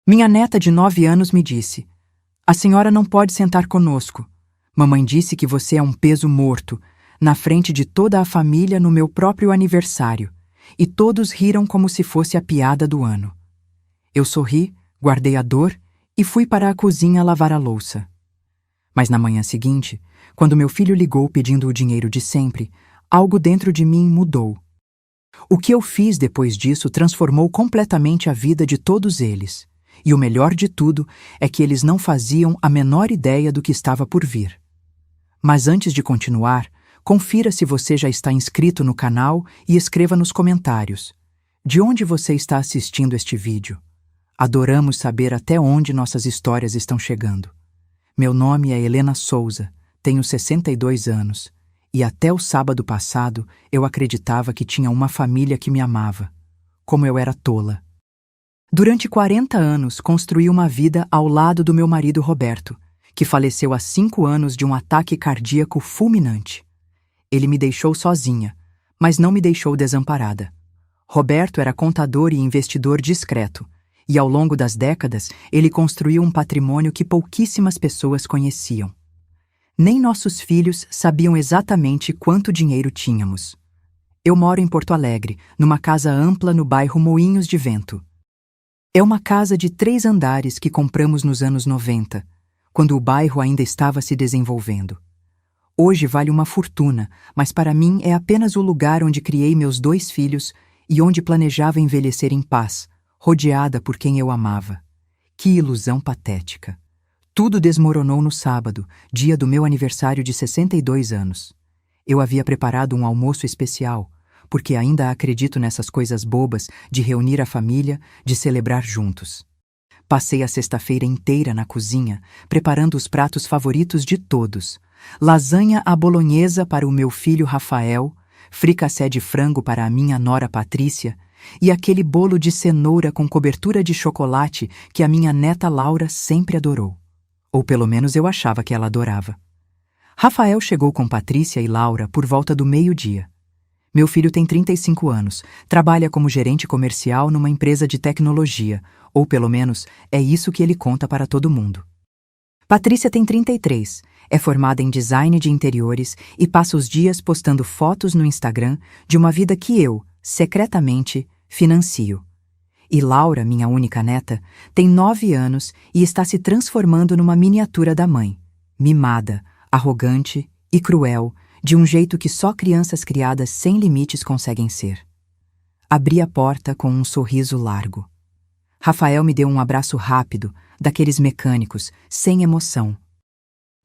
Minha neta de 9 anos me disse: "A senhora não pode sentar conosco. Mamãe disse que você é um peso morto, na frente de toda a família no meu próprio aniversário." E todos riram como se fosse a piada do ano. Eu sorri, guardei a dor e fui para a cozinha lavar a louça. Mas na manhã seguinte, quando meu filho ligou pedindo o dinheiro de sempre, algo dentro de mim mudou. O que eu fiz depois disso transformou completamente a vida de todos eles. E o melhor de tudo é que eles não faziam a menor ideia do que estava por vir. Mas antes de continuar, confira se você já está inscrito no canal e escreva nos comentários: de onde você está assistindo este vídeo? Adoramos saber até onde nossas histórias estão chegando. Meu nome é Helena Souza, tenho 62 anos, e até o sábado passado eu acreditava que tinha uma família que me amava. Como eu era tola. Durante 40 anos construí uma vida ao lado do meu marido Roberto, que faleceu há 5 anos de um ataque cardíaco fulminante. Ele me deixou sozinha, mas não me deixou desamparada. Roberto era contador e investidor discreto, e ao longo das décadas ele construiu um patrimônio que pouquíssimas pessoas conheciam. Nem nossos filhos sabiam exatamente quanto dinheiro tínhamos. Eu moro em Porto Alegre, numa casa ampla no bairro Moinhos de Vento. É uma casa de 3 andares que compramos nos anos 90, quando o bairro ainda estava se desenvolvendo. Hoje vale uma fortuna, mas para mim é apenas o lugar onde criei meus 2 filhos e onde planejava envelhecer em paz, rodeada por quem eu amava. Que ilusão patética. Tudo desmoronou no sábado, dia do meu aniversário de 62 anos. Eu havia preparado um almoço especial, porque ainda acredito nessas coisas bobas de reunir a família, de celebrar juntos. Passei a sexta-feira inteira na cozinha, preparando os pratos favoritos de todos: lasanha à bolonhesa para o meu filho Rafael, fricassé de frango para a minha nora Patrícia e aquele bolo de cenoura com cobertura de chocolate que a minha neta Laura sempre adorou. Ou pelo menos eu achava que ela adorava. Rafael chegou com Patrícia e Laura por volta do meio-dia. Meu filho tem 35 anos, trabalha como gerente comercial numa empresa de tecnologia, ou pelo menos é isso que ele conta para todo mundo. Patrícia tem 33, é formada em design de interiores e passa os dias postando fotos no Instagram de uma vida que eu, secretamente, financio. E Laura, minha única neta, tem 9 anos e está se transformando numa miniatura da mãe, mimada, arrogante e cruel, de um jeito que só crianças criadas sem limites conseguem ser. Abri a porta com um sorriso largo. Rafael me deu um abraço rápido, daqueles mecânicos, sem emoção.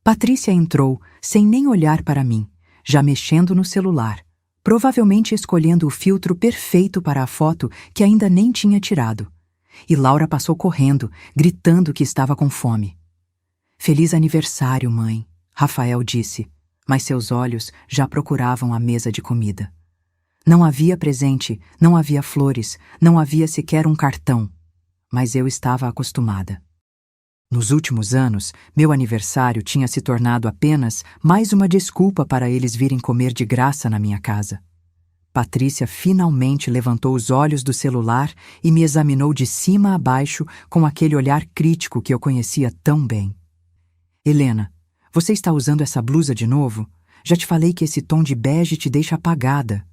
Patrícia entrou, sem nem olhar para mim, já mexendo no celular, provavelmente escolhendo o filtro perfeito para a foto que ainda nem tinha tirado. E Laura passou correndo, gritando que estava com fome. "Feliz aniversário, mãe", Rafael disse, mas seus olhos já procuravam a mesa de comida. Não havia presente, não havia flores, não havia sequer um cartão, mas eu estava acostumada. Nos últimos anos, meu aniversário tinha se tornado apenas mais uma desculpa para eles virem comer de graça na minha casa. Patrícia finalmente levantou os olhos do celular e me examinou de cima a baixo com aquele olhar crítico que eu conhecia tão bem. "Helena, você está usando essa blusa de novo? Já te falei que esse tom de bege te deixa apagada."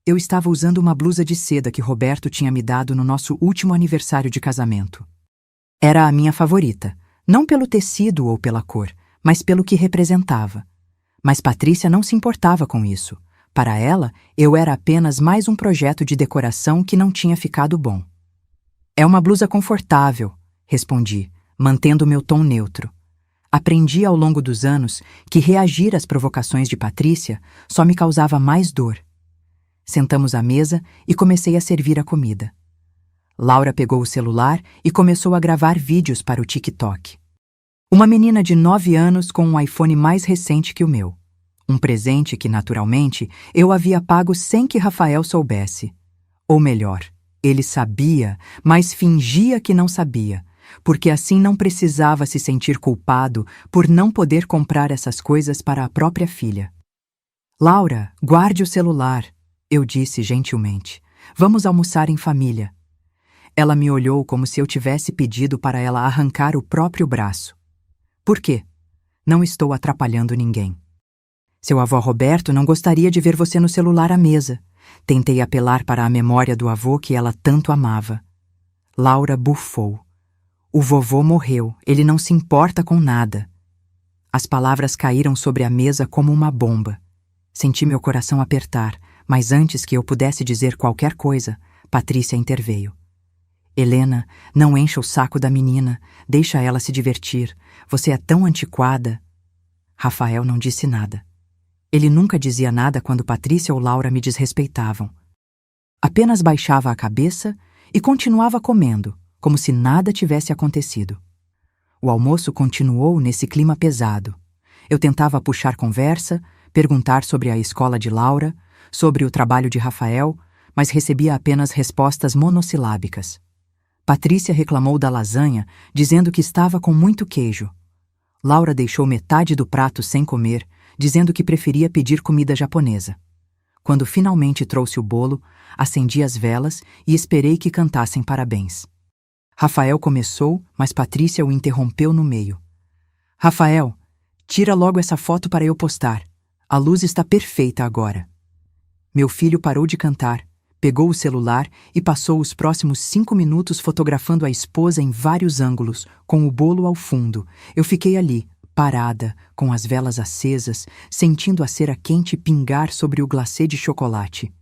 Eu estava usando uma blusa de seda que Roberto tinha me dado no nosso último aniversário de casamento. Era a minha favorita, não pelo tecido ou pela cor, mas pelo que representava. Mas Patrícia não se importava com isso. Para ela, eu era apenas mais um projeto de decoração que não tinha ficado bom. "É uma blusa confortável", respondi, mantendo meu tom neutro. Aprendi ao longo dos anos que reagir às provocações de Patrícia só me causava mais dor. Sentamos à mesa e comecei a servir a comida. Laura pegou o celular e começou a gravar vídeos para o TikTok. Uma menina de 9 anos com um iPhone mais recente que o meu. Um presente que, naturalmente, eu havia pago sem que Rafael soubesse. Ou melhor, ele sabia, mas fingia que não sabia, porque assim não precisava se sentir culpado por não poder comprar essas coisas para a própria filha. "Laura, guarde o celular", eu disse gentilmente. "Vamos almoçar em família." Ela me olhou como se eu tivesse pedido para ela arrancar o próprio braço. Por quê? Não estou atrapalhando ninguém. Seu avô Roberto não gostaria de ver você no celular à mesa. Tentei apelar para a memória do avô que ela tanto amava. Laura bufou. O vovô morreu, ele não se importa com nada. As palavras caíram sobre a mesa como uma bomba. Senti meu coração apertar, mas antes que eu pudesse dizer qualquer coisa, Patrícia interveio. Helena, não encha o saco da menina, deixa ela se divertir. Você é tão antiquada. Rafael não disse nada. Ele nunca dizia nada quando Patrícia ou Laura me desrespeitavam. Apenas baixava a cabeça e continuava comendo, como se nada tivesse acontecido. O almoço continuou nesse clima pesado. Eu tentava puxar conversa, perguntar sobre a escola de Laura, sobre o trabalho de Rafael, mas recebia apenas respostas monossilábicas. Patrícia reclamou da lasanha, dizendo que estava com muito queijo. Laura deixou metade do prato sem comer, dizendo que preferia pedir comida japonesa. Quando finalmente trouxe o bolo, acendi as velas e esperei que cantassem parabéns. Rafael começou, mas Patrícia o interrompeu no meio. Rafael, tira logo essa foto para eu postar. A luz está perfeita agora. Meu filho parou de cantar, pegou o celular e passou os próximos 5 minutos fotografando a esposa em vários ângulos, com o bolo ao fundo. Eu fiquei ali, parada, com as velas acesas, sentindo a cera quente pingar sobre o glacê de chocolate.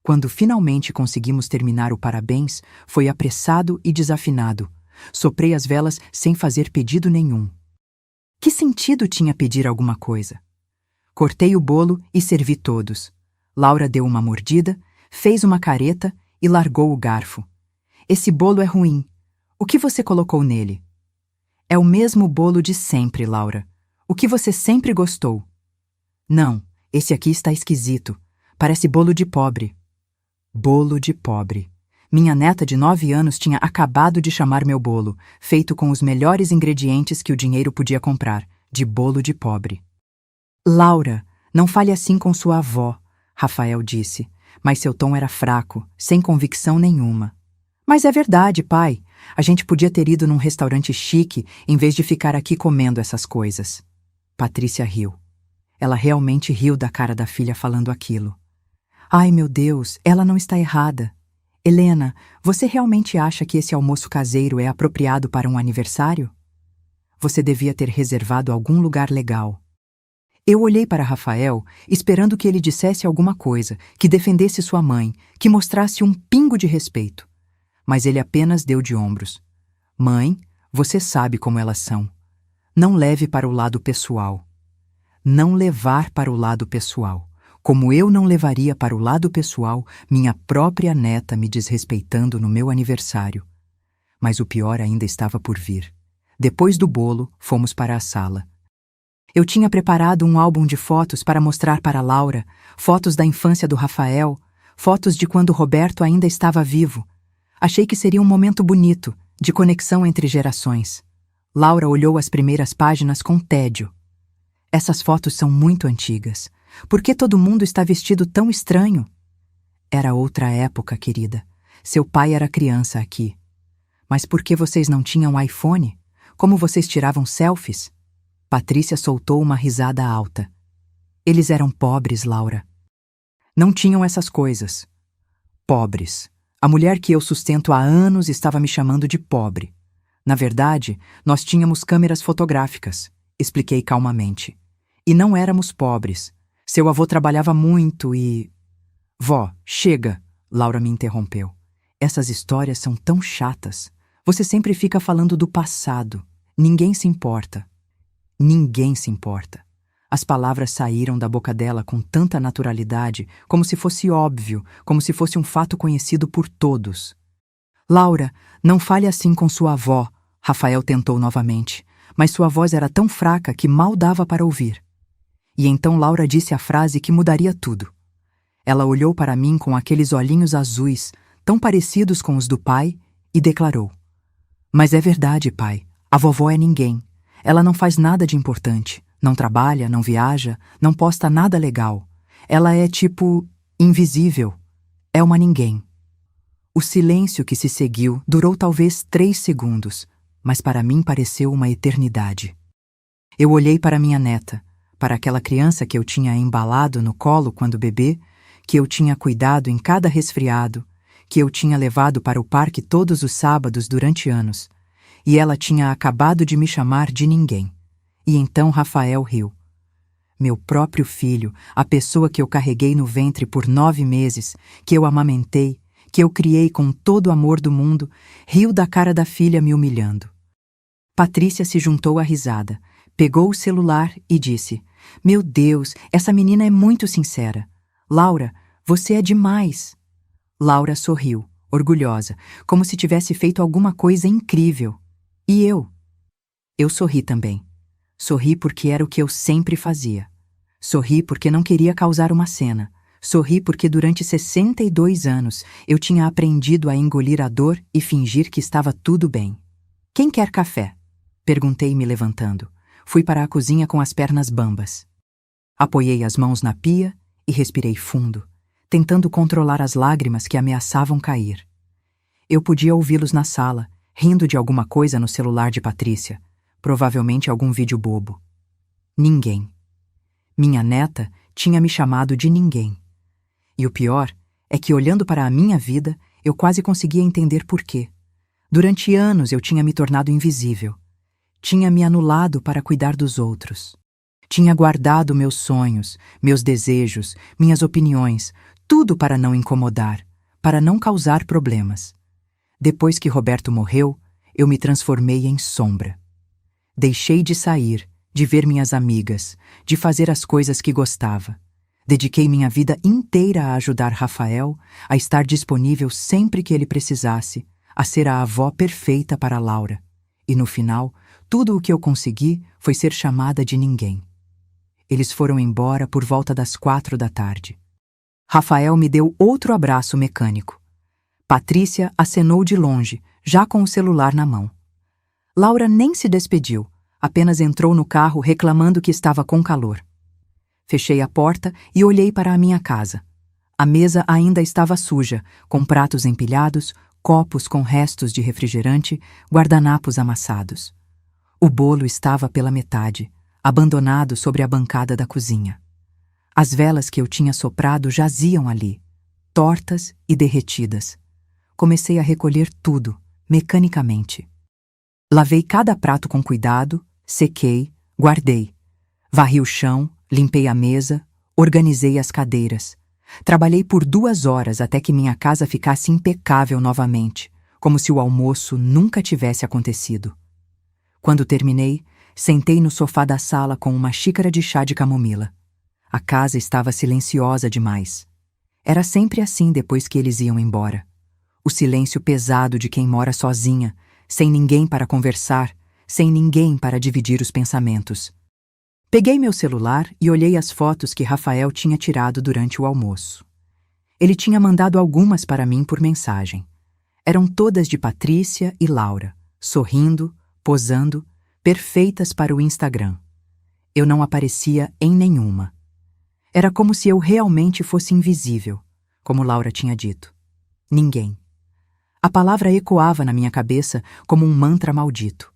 Quando finalmente conseguimos terminar o parabéns, foi apressado e desafinado. Soprei as velas sem fazer pedido nenhum. Que sentido tinha pedir alguma coisa? Cortei o bolo e servi todos. Laura deu uma mordida, fez uma careta e largou o garfo. Esse bolo é ruim. O que você colocou nele? É o mesmo bolo de sempre, Laura. O que você sempre gostou. Não, esse aqui está esquisito. Parece bolo de pobre. Bolo de pobre. Minha neta de 9 anos tinha acabado de chamar meu bolo, feito com os melhores ingredientes que o dinheiro podia comprar, de bolo de pobre. Laura, não fale assim com sua avó, Rafael disse, mas seu tom era fraco, sem convicção nenhuma. Mas é verdade, pai. A gente podia ter ido num restaurante chique em vez de ficar aqui comendo essas coisas. Patrícia riu. Ela realmente riu da cara da filha falando aquilo. Ai, meu Deus, ela não está errada. Helena, você realmente acha que esse almoço caseiro é apropriado para um aniversário? Você devia ter reservado algum lugar legal. Eu olhei para Rafael, esperando que ele dissesse alguma coisa, que defendesse sua mãe, que mostrasse um pingo de respeito. Mas ele apenas deu de ombros. Mãe, você sabe como elas são. Não leve para o lado pessoal. Não levar para o lado pessoal. Como eu não levaria para o lado pessoal minha própria neta me desrespeitando no meu aniversário. Mas o pior ainda estava por vir. Depois do bolo, fomos para a sala. Eu tinha preparado um álbum de fotos para mostrar para Laura, fotos da infância do Rafael, fotos de quando Roberto ainda estava vivo. Achei que seria um momento bonito, de conexão entre gerações. Laura olhou as primeiras páginas com tédio. Essas fotos são muito antigas. Por que todo mundo está vestido tão estranho? Era outra época, querida. Seu pai era criança aqui. Mas por que vocês não tinham iPhone? Como vocês tiravam selfies? Patrícia soltou uma risada alta. Eles eram pobres, Laura. Não tinham essas coisas. Pobres. A mulher que eu sustento há anos estava me chamando de pobre. Na verdade, nós tínhamos câmeras fotográficas, expliquei calmamente. E não éramos pobres. Seu avô trabalhava muito e... Vó, chega, Laura me interrompeu. Essas histórias são tão chatas. Você sempre fica falando do passado. Ninguém se importa. Ninguém se importa. As palavras saíram da boca dela com tanta naturalidade, como se fosse óbvio, como se fosse um fato conhecido por todos. Laura, não fale assim com sua avó, Rafael tentou novamente, mas sua voz era tão fraca que mal dava para ouvir. E então Laura disse a frase que mudaria tudo. Ela olhou para mim com aqueles olhinhos azuis, tão parecidos com os do pai, e declarou: Mas é verdade, pai, a vovó é ninguém. Ela não faz nada de importante, não trabalha, não viaja, não posta nada legal. Ela é tipo... invisível. É uma ninguém. O silêncio que se seguiu durou talvez 3 segundos, mas para mim pareceu uma eternidade. Eu olhei para minha neta, para aquela criança que eu tinha embalado no colo quando bebê, que eu tinha cuidado em cada resfriado, que eu tinha levado para o parque todos os sábados durante anos, e ela tinha acabado de me chamar de ninguém. E então Rafael riu. Meu próprio filho, a pessoa que eu carreguei no ventre por 9 meses, que eu amamentei, que eu criei com todo o amor do mundo, riu da cara da filha me humilhando. Patrícia se juntou à risada, pegou o celular e disse: "Meu Deus, essa menina é muito sincera. Laura, você é demais." Laura sorriu, orgulhosa, como se tivesse feito alguma coisa incrível. E eu? Eu sorri também. Sorri porque era o que eu sempre fazia. Sorri porque não queria causar uma cena. Sorri porque durante 62 anos eu tinha aprendido a engolir a dor e fingir que estava tudo bem. "Quem quer café?" Perguntei me levantando. Fui para a cozinha com as pernas bambas. Apoiei as mãos na pia e respirei fundo, tentando controlar as lágrimas que ameaçavam cair. Eu podia ouvi-los na sala, rindo de alguma coisa no celular de Patrícia, provavelmente algum vídeo bobo. Ninguém. Minha neta tinha me chamado de ninguém. E o pior é que, olhando para a minha vida, eu quase conseguia entender por quê. Durante anos eu tinha me tornado invisível. Tinha me anulado para cuidar dos outros. Tinha guardado meus sonhos, meus desejos, minhas opiniões, tudo para não incomodar, para não causar problemas. Depois que Roberto morreu, eu me transformei em sombra. Deixei de sair, de ver minhas amigas, de fazer as coisas que gostava. Dediquei minha vida inteira a ajudar Rafael, a estar disponível sempre que ele precisasse, a ser a avó perfeita para Laura. E no final, tudo o que eu consegui foi ser chamada de ninguém. Eles foram embora por volta das 4 da tarde. Rafael me deu outro abraço mecânico. Patrícia acenou de longe, já com o celular na mão. Laura nem se despediu, apenas entrou no carro reclamando que estava com calor. Fechei a porta e olhei para a minha casa. A mesa ainda estava suja, com pratos empilhados, copos com restos de refrigerante, guardanapos amassados. O bolo estava pela metade, abandonado sobre a bancada da cozinha. As velas que eu tinha soprado jaziam ali, tortas e derretidas. Comecei a recolher tudo, mecanicamente. Lavei cada prato com cuidado, sequei, guardei. Varri o chão, limpei a mesa, organizei as cadeiras. Trabalhei por 2 horas até que minha casa ficasse impecável novamente, como se o almoço nunca tivesse acontecido. Quando terminei, sentei no sofá da sala com uma xícara de chá de camomila. A casa estava silenciosa demais. Era sempre assim depois que eles iam embora. O silêncio pesado de quem mora sozinha, sem ninguém para conversar, sem ninguém para dividir os pensamentos. Peguei meu celular e olhei as fotos que Rafael tinha tirado durante o almoço. Ele tinha mandado algumas para mim por mensagem. Eram todas de Patrícia e Laura, sorrindo, posando, perfeitas para o Instagram. Eu não aparecia em nenhuma. Era como se eu realmente fosse invisível, como Laura tinha dito. Ninguém. A palavra ecoava na minha cabeça como um mantra maldito.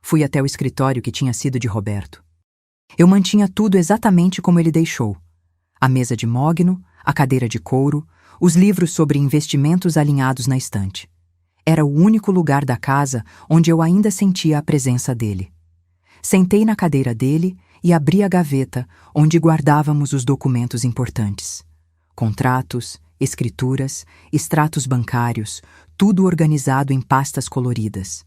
Fui até o escritório que tinha sido de Roberto. Eu mantinha tudo exatamente como ele deixou. A mesa de mogno, a cadeira de couro, os livros sobre investimentos alinhados na estante. Era o único lugar da casa onde eu ainda sentia a presença dele. Sentei na cadeira dele e abri a gaveta onde guardávamos os documentos importantes. Contratos, escrituras, extratos bancários, tudo organizado em pastas coloridas.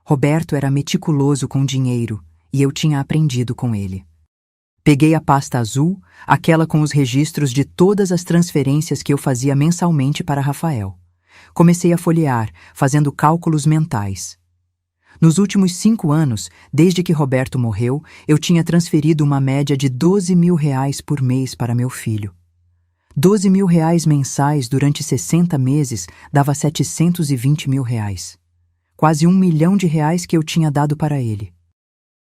Roberto era meticuloso com dinheiro e eu tinha aprendido com ele. Peguei a pasta azul, aquela com os registros de todas as transferências que eu fazia mensalmente para Rafael. Comecei a folhear, fazendo cálculos mentais. Nos últimos 5 anos, desde que Roberto morreu, eu tinha transferido uma média de R$ 12.000 por mês para meu filho. R$ 12.000 mensais durante 60 meses dava R$ 720.000. Quase R$ 1 milhão que eu tinha dado para ele.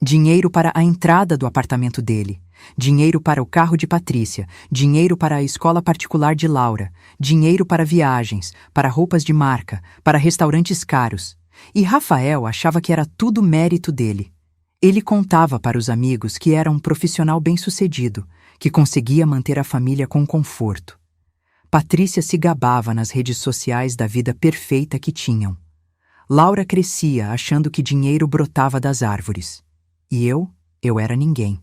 Dinheiro para a entrada do apartamento dele, Dinheiro para o carro de Patrícia, dinheiro para a escola particular de Laura, dinheiro para viagens, para roupas de marca, para restaurantes caros. E Rafael achava que era tudo mérito dele. Ele contava para os amigos que era um profissional bem-sucedido, que conseguia manter a família com conforto. Patrícia se gabava nas redes sociais da vida perfeita que tinham. Laura crescia achando que dinheiro brotava das árvores. E eu era ninguém.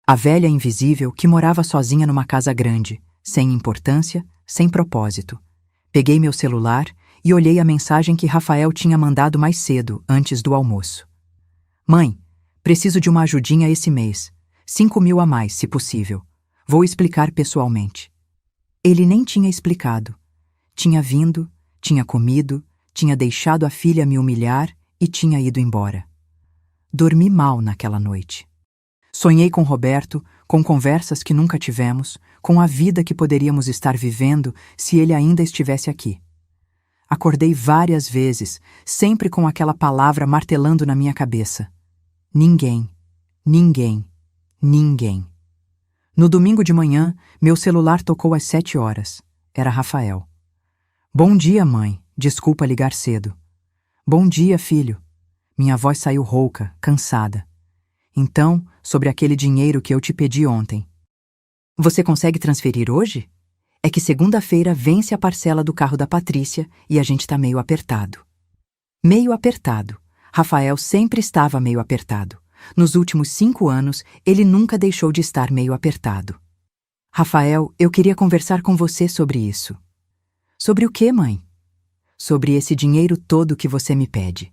A velha invisível que morava sozinha numa casa grande, sem importância, sem propósito. Peguei meu celular e olhei a mensagem que Rafael tinha mandado mais cedo, antes do almoço. Mãe, preciso de uma ajudinha esse mês. 5.000 a mais, se possível. Vou explicar pessoalmente. Ele nem tinha explicado. Tinha vindo, tinha comido, tinha deixado a filha me humilhar e tinha ido embora. Dormi mal naquela noite. Sonhei com Roberto, com conversas que nunca tivemos, com a vida que poderíamos estar vivendo se ele ainda estivesse aqui. Acordei várias vezes, sempre com aquela palavra martelando na minha cabeça. Ninguém, ninguém, ninguém. No domingo de manhã, meu celular tocou às 7 horas. Era Rafael. Bom dia, mãe. Desculpa ligar cedo. Bom dia, filho. Minha voz saiu rouca, cansada. Então, sobre aquele dinheiro que eu te pedi ontem. Você consegue transferir hoje? É que segunda-feira vence a parcela do carro da Patrícia e a gente tá meio apertado. Meio apertado. Rafael sempre estava meio apertado. Nos últimos 5 anos, ele nunca deixou de estar meio apertado. Rafael, eu queria conversar com você sobre isso. Sobre o quê, mãe? Sobre esse dinheiro todo que você me pede.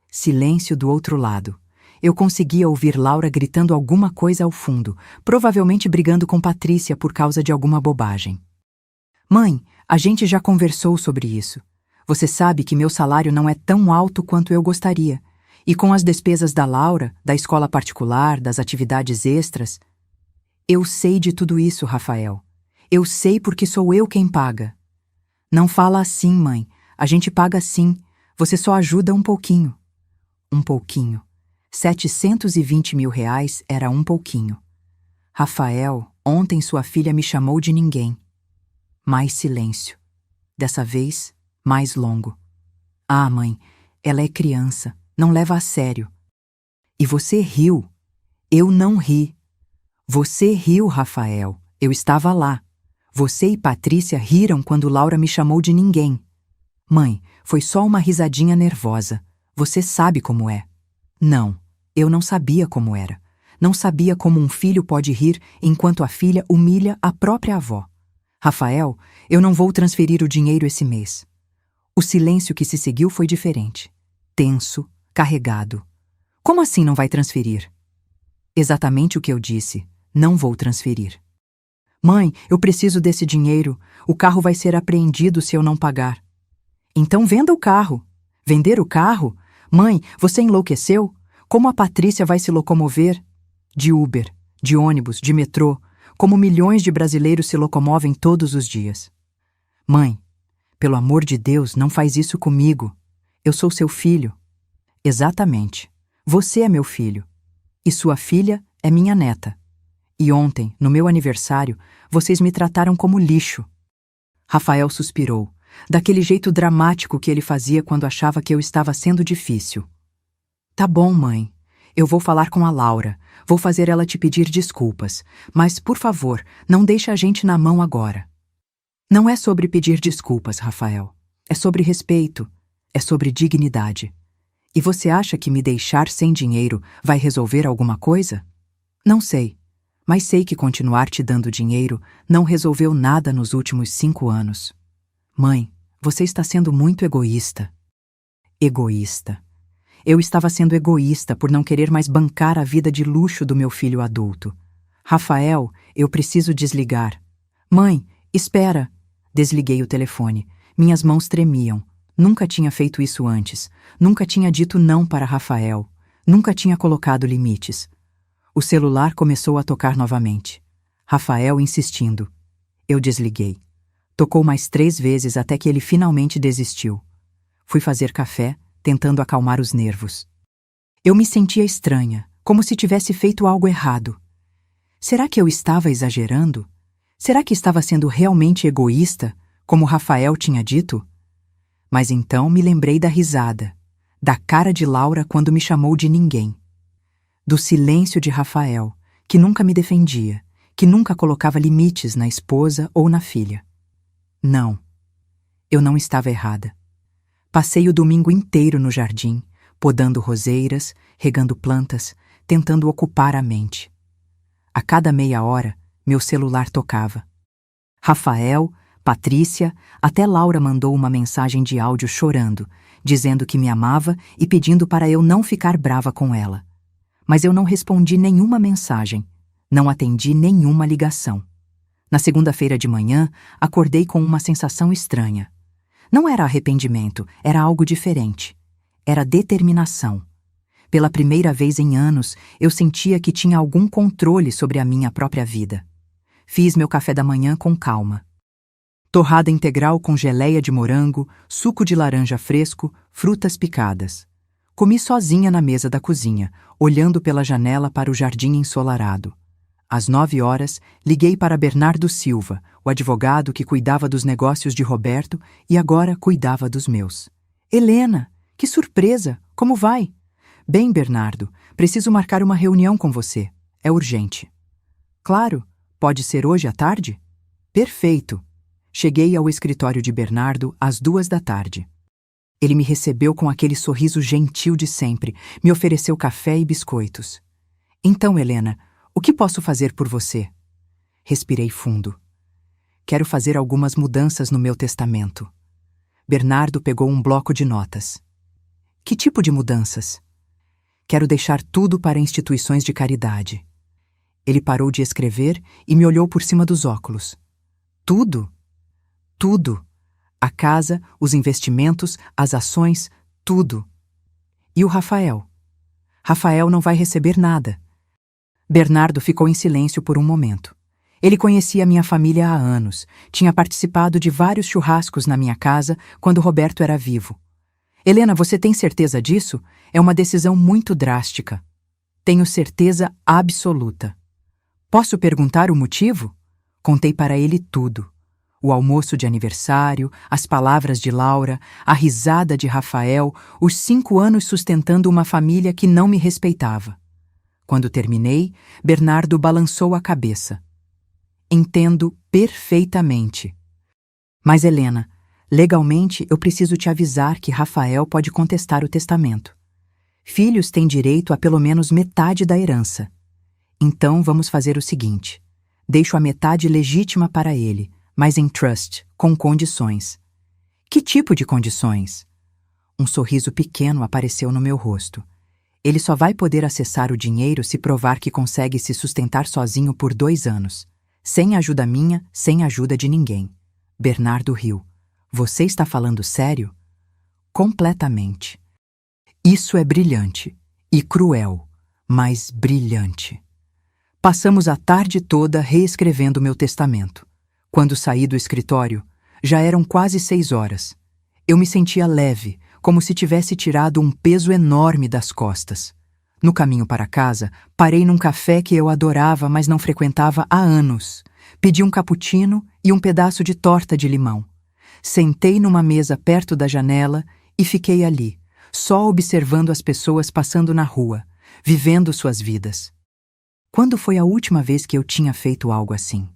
Silêncio do outro lado. Eu conseguia ouvir Laura gritando alguma coisa ao fundo, provavelmente brigando com Patrícia por causa de alguma bobagem. Mãe, a gente já conversou sobre isso. Você sabe que meu salário não é tão alto quanto eu gostaria. E com as despesas da Laura, da escola particular, das atividades extras... Eu sei de tudo isso, Rafael. Eu sei porque sou eu quem paga. Não fala assim, mãe. A gente paga sim. Você só ajuda um pouquinho. Um pouquinho. 720 mil reais era um pouquinho. Rafael, ontem sua filha me chamou de ninguém. Mais silêncio. Dessa vez, mais longo. Ah, mãe, ela é criança. Não leva a sério. E você riu. Eu não ri. Você riu, Rafael. Eu estava lá. Você e Patrícia riram quando Laura me chamou de ninguém. Mãe, foi só uma risadinha nervosa. Você sabe como é. Não, eu não sabia como era. Não sabia como um filho pode rir enquanto a filha humilha a própria avó. Rafael, eu não vou transferir o dinheiro esse mês. O silêncio que se seguiu foi diferente. Tenso, carregado. Como assim não vai transferir? Exatamente o que eu disse. Não vou transferir. Mãe, eu preciso desse dinheiro. O carro vai ser apreendido se eu não pagar. Então venda o carro. Vender o carro? Mãe, você enlouqueceu? Como a Patrícia vai se locomover? De Uber, de ônibus, de metrô, como milhões de brasileiros se locomovem todos os dias. Mãe, pelo amor de Deus, não faz isso comigo. Eu sou seu filho. Exatamente. Você é meu filho. E sua filha é minha neta. E ontem, no meu aniversário, vocês me trataram como lixo. Rafael suspirou, daquele jeito dramático que ele fazia quando achava que eu estava sendo difícil. Tá bom, mãe. Eu vou falar com a Laura. Vou fazer ela te pedir desculpas. Mas, por favor, não deixe a gente na mão agora. Não é sobre pedir desculpas, Rafael. É sobre respeito. É sobre dignidade. E você acha que me deixar sem dinheiro vai resolver alguma coisa? Não sei. Mas sei que continuar te dando dinheiro não resolveu nada nos últimos 5 anos. Mãe, você está sendo muito egoísta. Egoísta. Eu estava sendo egoísta por não querer mais bancar a vida de luxo do meu filho adulto. Rafael, eu preciso desligar. Mãe, espera. Desliguei o telefone. Minhas mãos tremiam. Nunca tinha feito isso antes. Nunca tinha dito não para Rafael. Nunca tinha colocado limites. O celular começou a tocar novamente. Rafael insistindo. Eu desliguei. Tocou mais 3 vezes até que ele finalmente desistiu. Fui fazer café, tentando acalmar os nervos. Eu me sentia estranha, como se tivesse feito algo errado. Será que eu estava exagerando? Será que estava sendo realmente egoísta, como Rafael tinha dito? Mas então me lembrei da risada, da cara de Laura quando me chamou de ninguém, do silêncio de Rafael, que nunca me defendia, que nunca colocava limites na esposa ou na filha. Não, eu não estava errada. Passei o domingo inteiro no jardim, podando roseiras, regando plantas, tentando ocupar a mente. A cada meia hora, meu celular tocava. Rafael, Patrícia, até Laura mandou uma mensagem de áudio chorando, dizendo que me amava e pedindo para eu não ficar brava com ela. Mas eu não respondi nenhuma mensagem, não atendi nenhuma ligação. Na segunda-feira de manhã, acordei com uma sensação estranha. Não era arrependimento, era algo diferente. Era determinação. Pela primeira vez em anos, eu sentia que tinha algum controle sobre a minha própria vida. Fiz meu café da manhã com calma. Torrada integral com geleia de morango, suco de laranja fresco, frutas picadas. Comi sozinha na mesa da cozinha, olhando pela janela para o jardim ensolarado. Às 9 horas, liguei para Bernardo Silva, o advogado que cuidava dos negócios de Roberto e agora cuidava dos meus. Helena, que surpresa! Como vai? Bem, Bernardo, preciso marcar uma reunião com você. É urgente. Claro, pode ser hoje à tarde? Perfeito. Cheguei ao escritório de Bernardo às 2 da tarde. Ele me recebeu com aquele sorriso gentil de sempre, me ofereceu café e biscoitos. Então, Helena, o que posso fazer por você? Respirei fundo. Quero fazer algumas mudanças no meu testamento. Bernardo pegou um bloco de notas. Que tipo de mudanças? Quero deixar tudo para instituições de caridade. Ele parou de escrever e me olhou por cima dos óculos. Tudo? Tudo. A casa, os investimentos, as ações, tudo. E o Rafael? Rafael não vai receber nada. Bernardo ficou em silêncio por um momento. Ele conhecia minha família há anos, tinha participado de vários churrascos na minha casa quando Roberto era vivo. Helena, você tem certeza disso? É uma decisão muito drástica. Tenho certeza absoluta. Posso perguntar o motivo? Contei para ele tudo. O almoço de aniversário, as palavras de Laura, a risada de Rafael, os 5 anos sustentando uma família que não me respeitava. Quando terminei, Bernardo balançou a cabeça. Entendo perfeitamente. Mas, Helena, legalmente eu preciso te avisar que Rafael pode contestar o testamento. Filhos têm direito a pelo menos metade da herança. Então vamos fazer o seguinte. Deixo a metade legítima para ele, mas em trust, com condições. Que tipo de condições? Um sorriso pequeno apareceu no meu rosto. Ele só vai poder acessar o dinheiro se provar que consegue se sustentar sozinho por 2 anos. Sem ajuda minha, sem ajuda de ninguém. Bernardo riu. Você está falando sério? Completamente. Isso é brilhante. E cruel, mas brilhante. Passamos a tarde toda reescrevendo meu testamento. Quando saí do escritório, já eram quase 6 horas. Eu me sentia leve, como se tivesse tirado um peso enorme das costas. No caminho para casa, parei num café que eu adorava, mas não frequentava há anos. Pedi um cappuccino e um pedaço de torta de limão. Sentei numa mesa perto da janela e fiquei ali, só observando as pessoas passando na rua, vivendo suas vidas. Quando foi a última vez que eu tinha feito algo assim?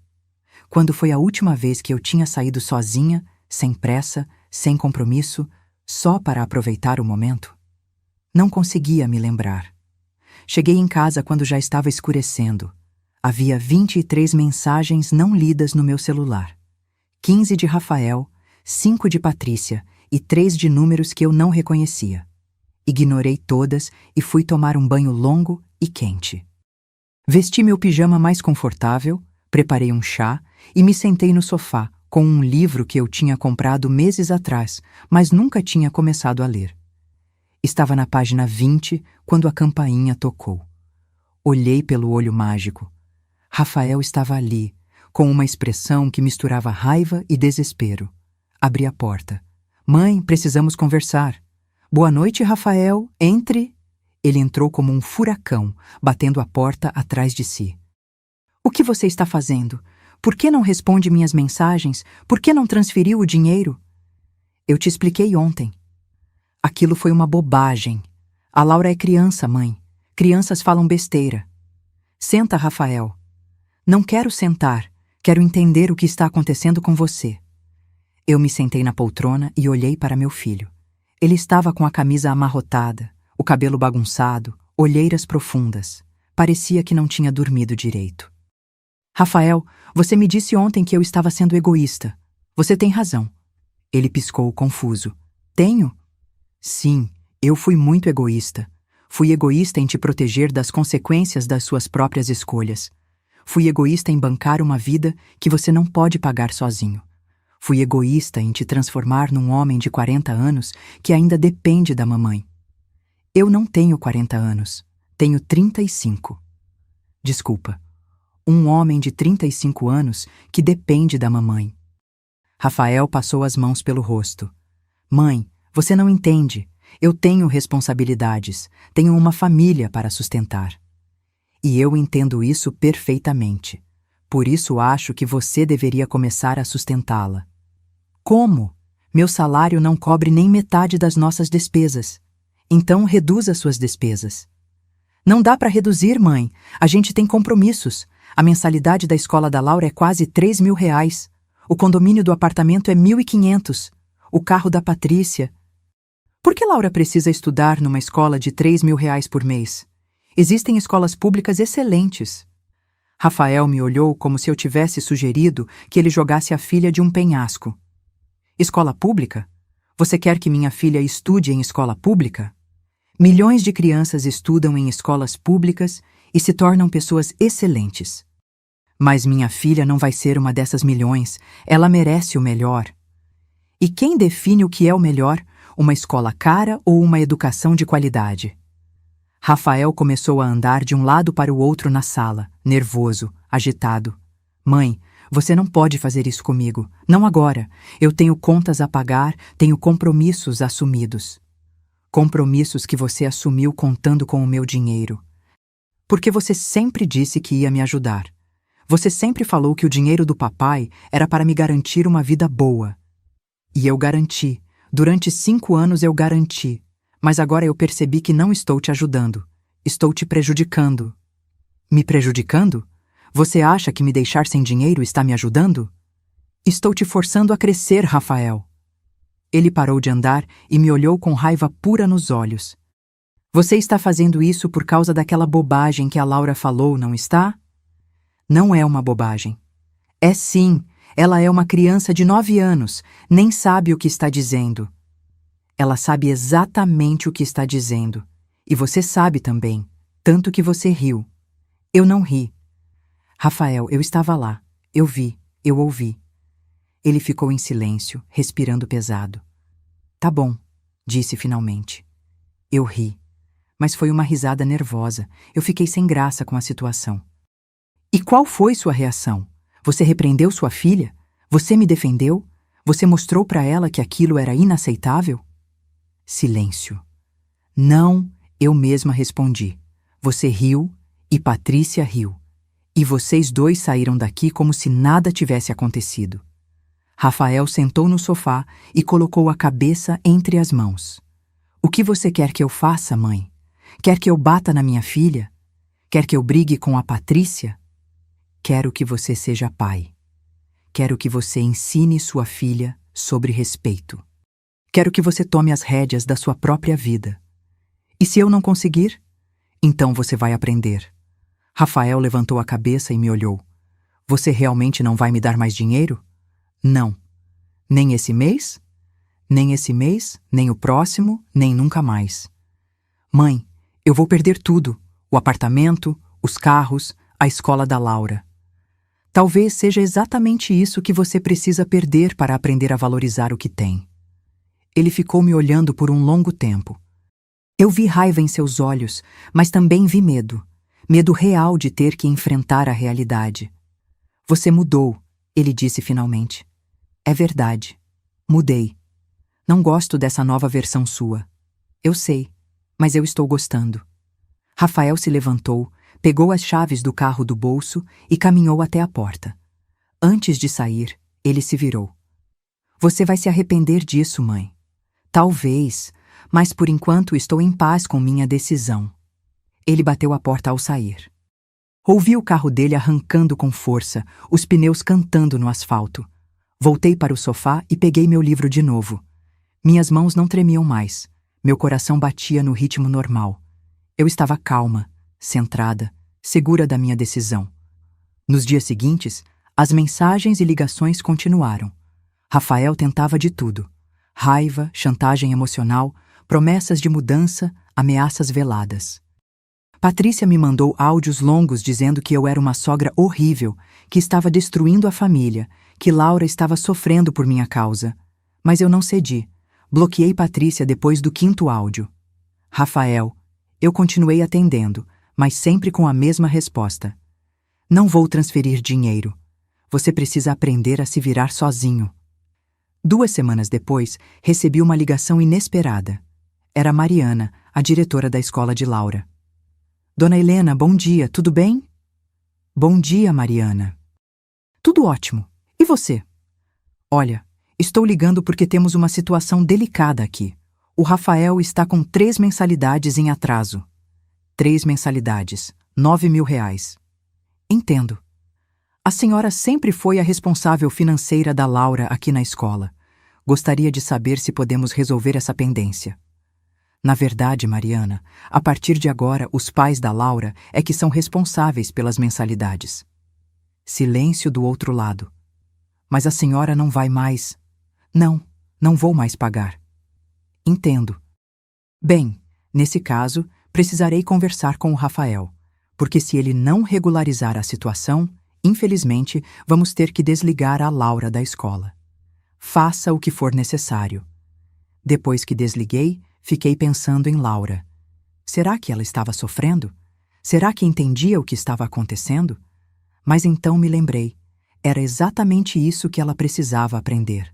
Quando foi a última vez que eu tinha saído sozinha, sem pressa, sem compromisso, só para aproveitar o momento? Não conseguia me lembrar. Cheguei em casa quando já estava escurecendo. Havia 23 mensagens não lidas no meu celular. 15 de Rafael, 5 de Patrícia e 3 de números que eu não reconhecia. Ignorei todas e fui tomar um banho longo e quente. Vesti meu pijama mais confortável, preparei um chá e me sentei no sofá com um livro que eu tinha comprado meses atrás, mas nunca tinha começado a ler. Estava na página 20 quando a campainha tocou. Olhei pelo olho mágico. Rafael estava ali, com uma expressão que misturava raiva e desespero. Abri a porta. Mãe, precisamos conversar. Boa noite, Rafael. Entre. Ele entrou como um furacão, batendo a porta atrás de si. O que você está fazendo? Por que não responde minhas mensagens? Por que não transferiu o dinheiro? Eu te expliquei ontem. Aquilo foi uma bobagem. A Laura é criança, mãe. Crianças falam besteira. Senta, Rafael. Não quero sentar. Quero entender o que está acontecendo com você. Eu me sentei na poltrona e olhei para meu filho. Ele estava com a camisa amarrotada, o cabelo bagunçado, olheiras profundas. Parecia que não tinha dormido direito. Rafael, você me disse ontem que eu estava sendo egoísta. Você tem razão. Ele piscou confuso. Tenho? Sim, eu fui muito egoísta. Fui egoísta em te proteger das consequências das suas próprias escolhas. Fui egoísta em bancar uma vida que você não pode pagar sozinho. Fui egoísta em te transformar num homem de 40 anos que ainda depende da mamãe. Eu não tenho 40 anos. Tenho 35. Desculpa. Um homem de 35 anos que depende da mamãe. Rafael passou as mãos pelo rosto. Mãe, você não entende. Eu tenho responsabilidades. Tenho uma família para sustentar. E eu entendo isso perfeitamente. Por isso acho que você deveria começar a sustentá-la. Como? Meu salário não cobre nem metade das nossas despesas. Então reduza suas despesas. Não dá para reduzir, mãe. A gente tem compromissos. A mensalidade da escola da Laura é quase R$ 3.000. O condomínio do apartamento é 1.500. O carro da Patrícia. Por que Laura precisa estudar numa escola de R$ 3.000 por mês? Existem escolas públicas excelentes. Rafael me olhou como se eu tivesse sugerido que ele jogasse a filha de um penhasco. Escola pública? Você quer que minha filha estude em escola pública? Milhões de crianças estudam em escolas públicas e se tornam pessoas excelentes. Mas minha filha não vai ser uma dessas milhões. Ela merece o melhor. E quem define o que é o melhor? Uma escola cara ou uma educação de qualidade? Rafael começou a andar de um lado para o outro na sala, nervoso, agitado. Mãe, você não pode fazer isso comigo. Não agora. Eu tenho contas a pagar, tenho compromissos assumidos. Compromissos que você assumiu contando com o meu dinheiro. Porque você sempre disse que ia me ajudar. Você sempre falou que o dinheiro do papai era para me garantir uma vida boa. E eu garanti. Durante 5 anos eu garanti. Mas agora eu percebi que não estou te ajudando. Estou te prejudicando. Me prejudicando? Você acha que me deixar sem dinheiro está me ajudando? Estou te forçando a crescer, Rafael. Ele parou de andar e me olhou com raiva pura nos olhos. Você está fazendo isso por causa daquela bobagem que a Laura falou, não está? Não é uma bobagem. É sim, ela é uma criança de 9 anos, nem sabe o que está dizendo. Ela sabe exatamente o que está dizendo. E você sabe também, tanto que você riu. Eu não ri. Rafael, eu estava lá. Eu vi, eu ouvi. Ele ficou em silêncio, respirando pesado. Tá bom, disse finalmente. Eu ri. Mas foi uma risada nervosa. Eu fiquei sem graça com a situação. E qual foi sua reação? Você repreendeu sua filha? Você me defendeu? Você mostrou para ela que aquilo era inaceitável? Silêncio. Não, eu mesma respondi. Você riu e Patrícia riu. E vocês dois saíram daqui como se nada tivesse acontecido. Rafael sentou no sofá e colocou a cabeça entre as mãos. O que você quer que eu faça, mãe? Quer que eu bata na minha filha? Quer que eu brigue com a Patrícia? Quero que você seja pai. Quero que você ensine sua filha sobre respeito. Quero que você tome as rédeas da sua própria vida. E se eu não conseguir? Então você vai aprender. Rafael levantou a cabeça e me olhou. Você realmente não vai me dar mais dinheiro? Não. Nem esse mês? Nem esse mês, nem o próximo, nem nunca mais. Mãe, eu vou perder tudo. O apartamento, os carros, a escola da Laura. Talvez seja exatamente isso que você precisa perder para aprender a valorizar o que tem. Ele ficou me olhando por um longo tempo. Eu vi raiva em seus olhos, mas também vi medo. Medo real de ter que enfrentar a realidade. Você mudou, ele disse finalmente. É verdade. Mudei. Não gosto dessa nova versão sua. Eu sei, mas eu estou gostando. Rafael se levantou, Pegou as chaves do carro do bolso e caminhou até a porta. Antes de sair, ele se virou. Você vai se arrepender disso, mãe. Talvez, mas por enquanto estou em paz com minha decisão. Ele bateu a porta ao sair. Ouvi o carro dele arrancando com força, os pneus cantando no asfalto. Voltei para o sofá e peguei meu livro de novo. Minhas mãos não tremiam mais. Meu coração batia no ritmo normal. Eu estava calma, centrada, segura da minha decisão. Nos dias seguintes, as mensagens e ligações continuaram. Rafael tentava de tudo. Raiva, chantagem emocional, promessas de mudança, ameaças veladas. Patrícia me mandou áudios longos dizendo que eu era uma sogra horrível, que estava destruindo a família, que Laura estava sofrendo por minha causa. Mas eu não cedi. Bloqueei Patrícia depois do 5º áudio. Rafael, eu continuei atendendo, mas sempre com a mesma resposta. Não vou transferir dinheiro. Você precisa aprender a se virar sozinho. 2 semanas depois, recebi uma ligação inesperada. Era Mariana, a diretora da escola de Laura. Dona Helena, bom dia, tudo bem? Bom dia, Mariana. Tudo ótimo. E você? Olha, estou ligando porque temos uma situação delicada aqui. O Rafael está com 3 mensalidades em atraso. 3 mensalidades, R$ 9.000. Entendo. A senhora sempre foi a responsável financeira da Laura aqui na escola. Gostaria de saber se podemos resolver essa pendência. Na verdade, Mariana, a partir de agora, os pais da Laura é que são responsáveis pelas mensalidades. Silêncio do outro lado. Mas a senhora não vai mais... Não vou mais pagar. Entendo. Bem, nesse caso, precisarei conversar com o Rafael, porque se ele não regularizar a situação, infelizmente, vamos ter que desligar a Laura da escola. Faça o que for necessário. Depois que desliguei, fiquei pensando em Laura. Será que ela estava sofrendo? Será que entendia o que estava acontecendo? Mas então me lembrei. Era exatamente isso que ela precisava aprender.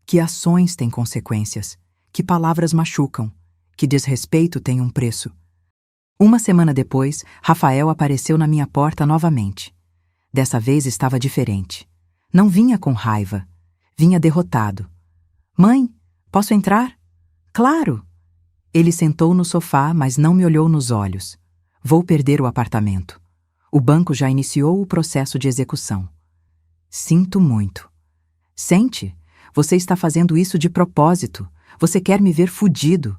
Que ações têm consequências, que palavras machucam, que desrespeito tem um preço. 1 semana depois, Rafael apareceu na minha porta novamente. Dessa vez estava diferente. Não vinha com raiva. Vinha derrotado. Mãe, posso entrar? Claro! Ele sentou no sofá, mas não me olhou nos olhos. Vou perder o apartamento. O banco já iniciou o processo de execução. Sinto muito. Sente? Você está fazendo isso de propósito. Você quer me ver fudido.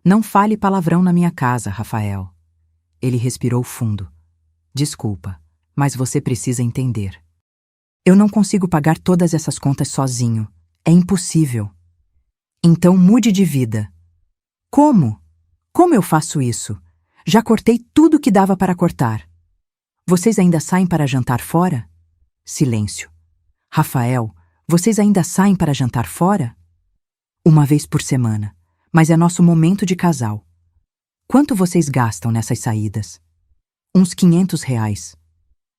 Não fale palavrão na minha casa, Rafael. Ele respirou fundo. Desculpa, mas você precisa entender. Eu não consigo pagar todas essas contas sozinho. É impossível. Então mude de vida. Como? Como eu faço isso? Já cortei tudo que dava para cortar. Vocês ainda saem para jantar fora? Silêncio. Rafael, vocês ainda saem para jantar fora? 1 vez por semana, mas é nosso momento de casal. Quanto vocês gastam nessas saídas? Uns R$ 500. R$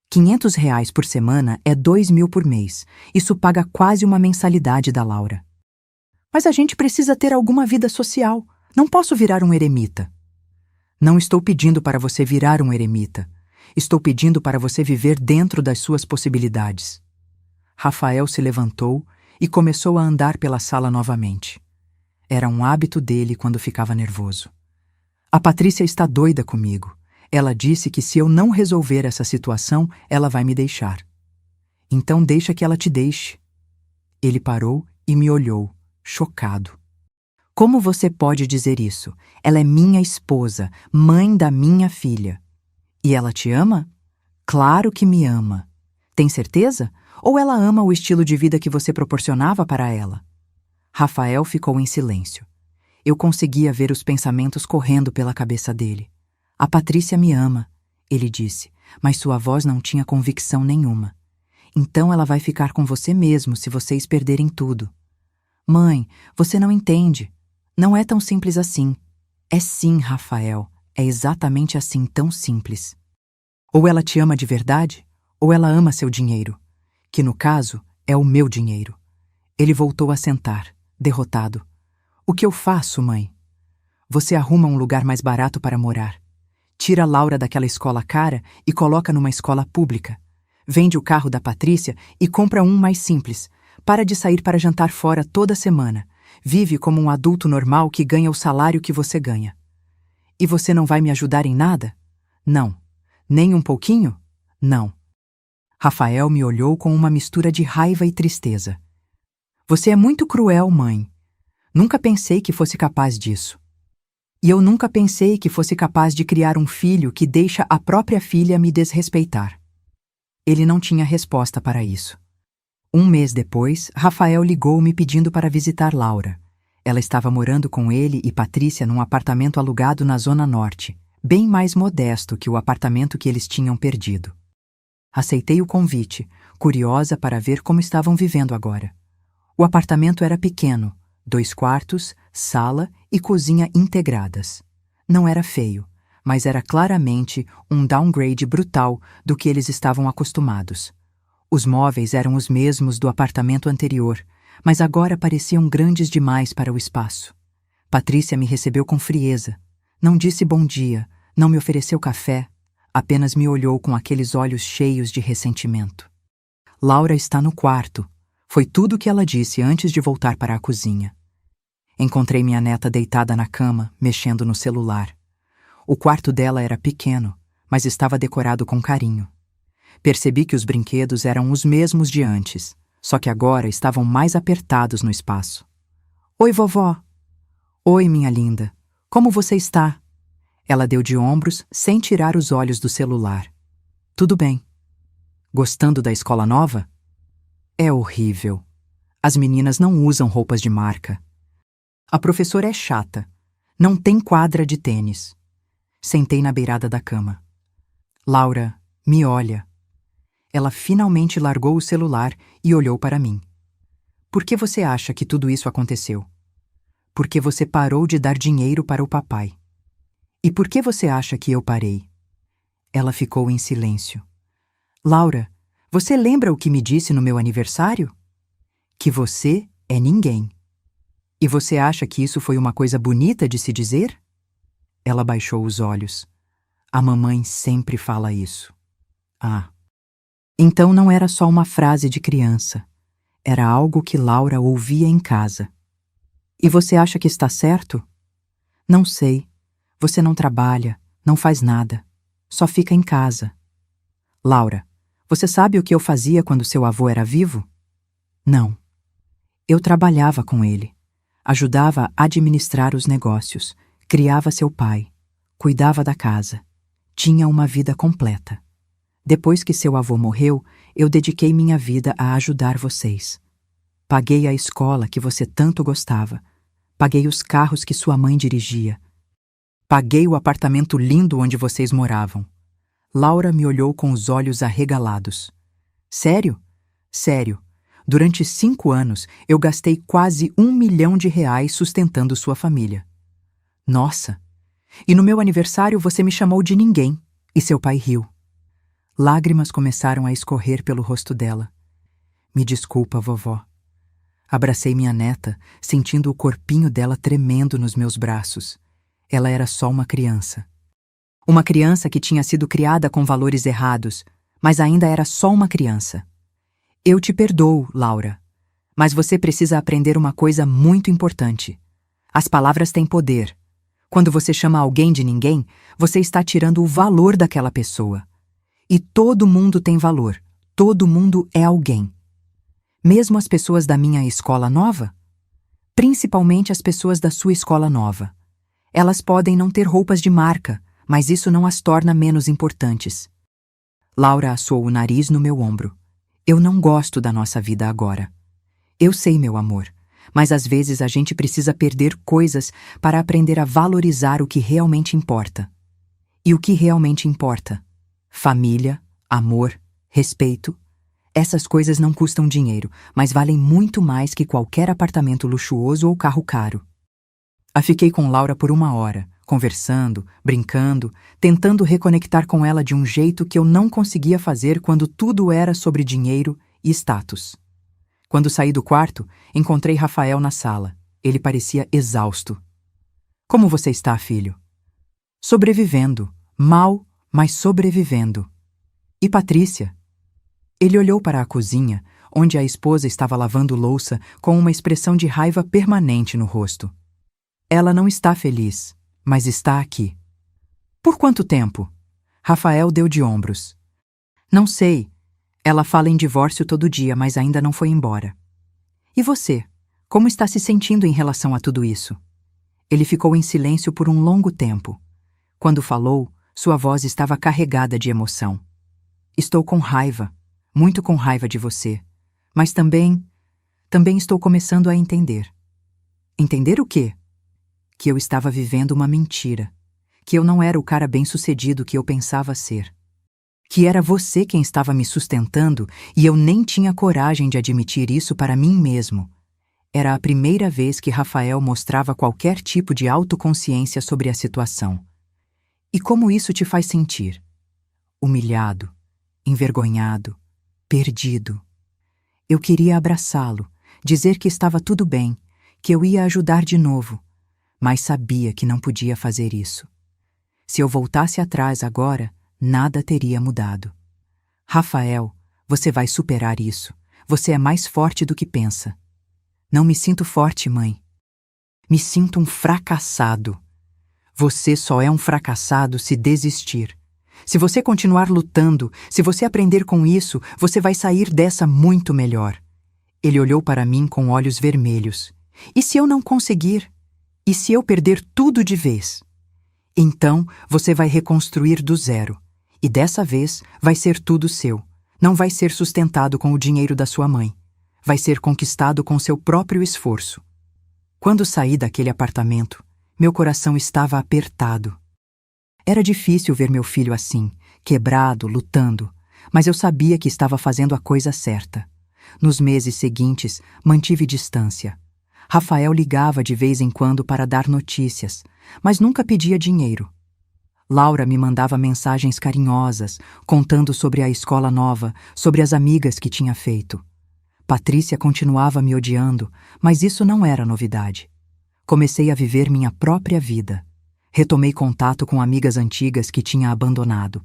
500 por semana é 2.000 por mês. Isso paga quase uma mensalidade da Laura. Mas a gente precisa ter alguma vida social. Não posso virar um eremita. Não estou pedindo para você virar um eremita. Estou pedindo para você viver dentro das suas possibilidades. Rafael se levantou e começou a andar pela sala novamente. Era um hábito dele quando ficava nervoso. A Patrícia está doida comigo. Ela disse que se eu não resolver essa situação, ela vai me deixar. Então deixa que ela te deixe. Ele parou e me olhou, chocado. Como você pode dizer isso? Ela é minha esposa, mãe da minha filha. E ela te ama? Claro que me ama. Tem certeza? Ou ela ama o estilo de vida que você proporcionava para ela? Rafael ficou em silêncio. Eu conseguia ver os pensamentos correndo pela cabeça dele. A Patrícia me ama, ele disse, mas sua voz não tinha convicção nenhuma. Então ela vai ficar com você mesmo se vocês perderem tudo. Mãe, você não entende. Não é tão simples assim. É sim, Rafael. É exatamente assim, tão simples. Ou ela te ama de verdade, ou ela ama seu dinheiro, que no caso é o meu dinheiro. Ele voltou a sentar, derrotado. O que eu faço, mãe? Você arruma um lugar mais barato para morar. Tira Laura daquela escola cara e coloca numa escola pública. Vende o carro da Patrícia e compra um mais simples. Para de sair para jantar fora toda semana. Vive como um adulto normal que ganha o salário que você ganha. E você não vai me ajudar em nada? Não. Nem um pouquinho? Não. Rafael me olhou com uma mistura de raiva e tristeza. Você é muito cruel, mãe. Nunca pensei que fosse capaz disso. E eu nunca pensei que fosse capaz de criar um filho que deixa a própria filha me desrespeitar. Ele não tinha resposta para isso. Um mês depois, Rafael ligou-me pedindo para visitar Laura. Ela estava morando com ele e Patrícia num apartamento alugado na Zona Norte, bem mais modesto que o apartamento que eles tinham perdido. Aceitei o convite, curiosa para ver como estavam vivendo agora. O apartamento era pequeno, 2 quartos, sala e cozinha integradas. Não era feio, mas era claramente um downgrade brutal do que eles estavam acostumados. Os móveis eram os mesmos do apartamento anterior, mas agora pareciam grandes demais para o espaço. Patrícia me recebeu com frieza. Não disse bom dia, não me ofereceu café, apenas me olhou com aqueles olhos cheios de ressentimento. Laura está no quarto. Foi tudo o que ela disse antes de voltar para a cozinha. Encontrei minha neta deitada na cama, mexendo no celular. O quarto dela era pequeno, mas estava decorado com carinho. Percebi que os brinquedos eram os mesmos de antes, só que agora estavam mais apertados no espaço. Oi, vovó. Oi, minha linda. Como você está? Ela deu de ombros, sem tirar os olhos do celular. Tudo bem. Gostando da escola nova? É horrível. As meninas não usam roupas de marca. A professora é chata. Não tem quadra de tênis. Sentei na beirada da cama. Laura, me olha. Ela finalmente largou o celular e olhou para mim. Por que você acha que tudo isso aconteceu? Porque você parou de dar dinheiro para o papai. E por que você acha que eu parei? Ela ficou em silêncio. Laura, você lembra o que me disse no meu aniversário? Que você é ninguém. E você acha que isso foi uma coisa bonita de se dizer? Ela baixou os olhos. A mamãe sempre fala isso. Ah. Então não era só uma frase de criança. Era algo que Laura ouvia em casa. E você acha que está certo? Não sei. Você não trabalha, não faz nada. Só fica em casa. Laura, você sabe o que eu fazia quando seu avô era vivo? Não. Eu trabalhava com ele. Ajudava a administrar os negócios. Criava seu pai. Cuidava da casa. Tinha uma vida completa. Depois que seu avô morreu, eu dediquei minha vida a ajudar vocês. Paguei a escola que você tanto gostava. Paguei os carros que sua mãe dirigia. Paguei o apartamento lindo onde vocês moravam. Laura me olhou com os olhos arregalados. Sério? Sério. Durante 5 anos, eu gastei quase R$ 1 milhão sustentando sua família. Nossa! E no meu aniversário você me chamou de ninguém, e seu pai riu. Lágrimas começaram a escorrer pelo rosto dela. Me desculpa, vovó. Abracei minha neta, sentindo o corpinho dela tremendo nos meus braços. Ela era só uma criança. Uma criança que tinha sido criada com valores errados, mas ainda era só uma criança. Eu te perdoo, Laura, mas você precisa aprender uma coisa muito importante. As palavras têm poder. Quando você chama alguém de ninguém, você está tirando o valor daquela pessoa. E todo mundo tem valor. Todo mundo é alguém. Mesmo as pessoas da minha escola nova? Principalmente as pessoas da sua escola nova. Elas podem não ter roupas de marca, mas isso não as torna menos importantes. Laura assou o nariz no meu ombro. Eu não gosto da nossa vida agora. Eu sei, meu amor, mas às vezes a gente precisa perder coisas para aprender a valorizar o que realmente importa. E o que realmente importa? Família, amor, respeito. Essas coisas não custam dinheiro, mas valem muito mais que qualquer apartamento luxuoso ou carro caro. Fiquei com Laura por 1 hora, conversando, brincando, tentando reconectar com ela de um jeito que eu não conseguia fazer quando tudo era sobre dinheiro e status. Quando saí do quarto, encontrei Rafael na sala. Ele parecia exausto. Como você está, filho? Sobrevivendo, Mal, mas sobrevivendo. E Patrícia? Ele olhou para a cozinha, onde a esposa estava lavando louça com uma expressão de raiva permanente no rosto. Ela não está feliz, mas está aqui. Por quanto tempo? Rafael deu de ombros. Não sei. Ela fala em divórcio todo dia, mas ainda não foi embora. E você? Como está se sentindo em relação a tudo isso? Ele ficou em silêncio por um longo tempo. Quando falou, sua voz estava carregada de emoção. Estou com raiva, muito com raiva de você, mas também estou começando a entender. Entender o quê? Que eu estava vivendo uma mentira, que eu não era o cara bem-sucedido que eu pensava ser. Que era você quem estava me sustentando e eu nem tinha coragem de admitir isso para mim mesmo. Era a primeira vez que Rafael mostrava qualquer tipo de autoconsciência sobre a situação. E como isso te faz sentir? Humilhado, envergonhado, perdido. Eu queria abraçá-lo, dizer que estava tudo bem, que eu ia ajudar de novo, mas sabia que não podia fazer isso. Se eu voltasse atrás agora, nada teria mudado. Rafael, você vai superar isso. Você é mais forte do que pensa. Não me sinto forte, mãe. Me sinto um fracassado. Você só é um fracassado se desistir. Se você continuar lutando, se você aprender com isso, você vai sair dessa muito melhor. Ele olhou para mim com olhos vermelhos. E se eu não conseguir? E se eu perder tudo de vez? Então, você vai reconstruir do zero. E dessa vez, vai ser tudo seu. Não vai ser sustentado com o dinheiro da sua mãe. Vai ser conquistado com seu próprio esforço. Quando saí daquele apartamento, meu coração estava apertado. Era difícil ver meu filho assim, quebrado, lutando, mas eu sabia que estava fazendo a coisa certa. Nos meses seguintes, mantive distância. Rafael ligava de vez em quando para dar notícias, mas nunca pedia dinheiro. Laura me mandava mensagens carinhosas, contando sobre a escola nova, sobre as amigas que tinha feito. Patrícia continuava me odiando, mas isso não era novidade. Comecei a viver minha própria vida. Retomei contato com amigas antigas que tinha abandonado.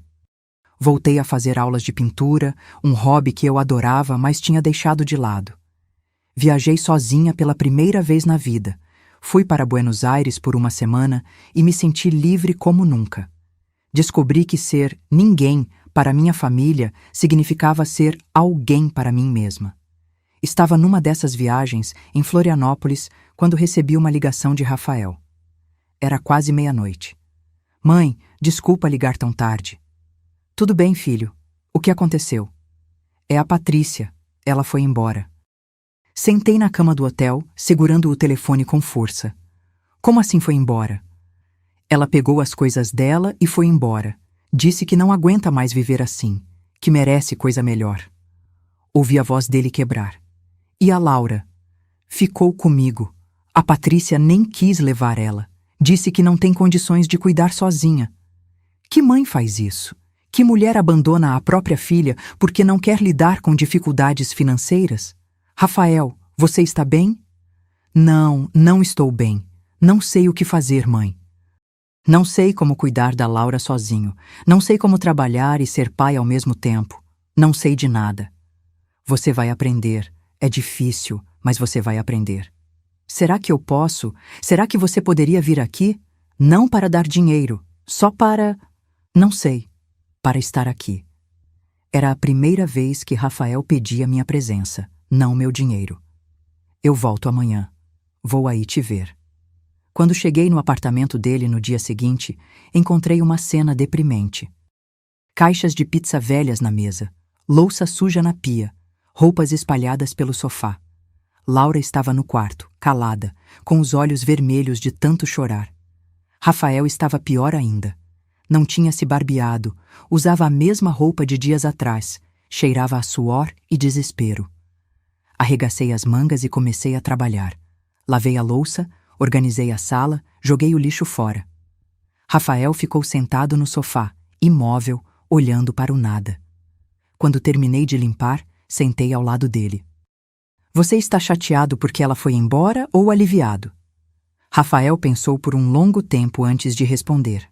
Voltei a fazer aulas de pintura, um hobby que eu adorava, mas tinha deixado de lado. Viajei sozinha pela primeira vez na vida. Fui para Buenos Aires por uma semana e me senti livre como nunca. Descobri que ser ninguém para minha família significava ser alguém para mim mesma. Estava numa dessas viagens, em Florianópolis, quando recebi uma ligação de Rafael. Era quase meia-noite. Mãe, desculpa ligar tão tarde. Tudo bem, filho. O que aconteceu? É a Patrícia. Ela foi embora. Sentei na cama do hotel, segurando o telefone com força. Como assim foi embora? Ela pegou as coisas dela e foi embora. Disse que não aguenta mais viver assim, que merece coisa melhor. Ouvi a voz dele quebrar. E a Laura? Ficou comigo. A Patrícia nem quis levar ela. Disse que não tem condições de cuidar sozinha. Que mãe faz isso? Que mulher abandona a própria filha porque não quer lidar com dificuldades financeiras? Rafael, você está bem? Não, não estou bem. Não sei o que fazer, mãe. Não sei como cuidar da Laura sozinho. Não sei como trabalhar e ser pai ao mesmo tempo. Não sei de nada. Você vai aprender. É difícil, mas você vai aprender. Será que eu posso? Será que você poderia vir aqui? Não para dar dinheiro, só para... Não sei, para estar aqui. Era a primeira vez que Rafael pedia minha presença, não meu dinheiro. Eu volto amanhã. Vou aí te ver. Quando cheguei no apartamento dele no dia seguinte, encontrei uma cena deprimente. Caixas de pizza velhas na mesa, louça suja na pia, roupas espalhadas pelo sofá. Laura estava no quarto, calada, com os olhos vermelhos de tanto chorar. Rafael estava pior ainda. Não tinha se barbeado, usava a mesma roupa de dias atrás, cheirava a suor e desespero. Arregacei as mangas e comecei a trabalhar. Lavei a louça, organizei a sala, joguei o lixo fora. Rafael ficou sentado no sofá, imóvel, olhando para o nada. Quando terminei de limpar, sentei ao lado dele. Você está chateado porque ela foi embora ou aliviado? Rafael pensou por um longo tempo antes de responder.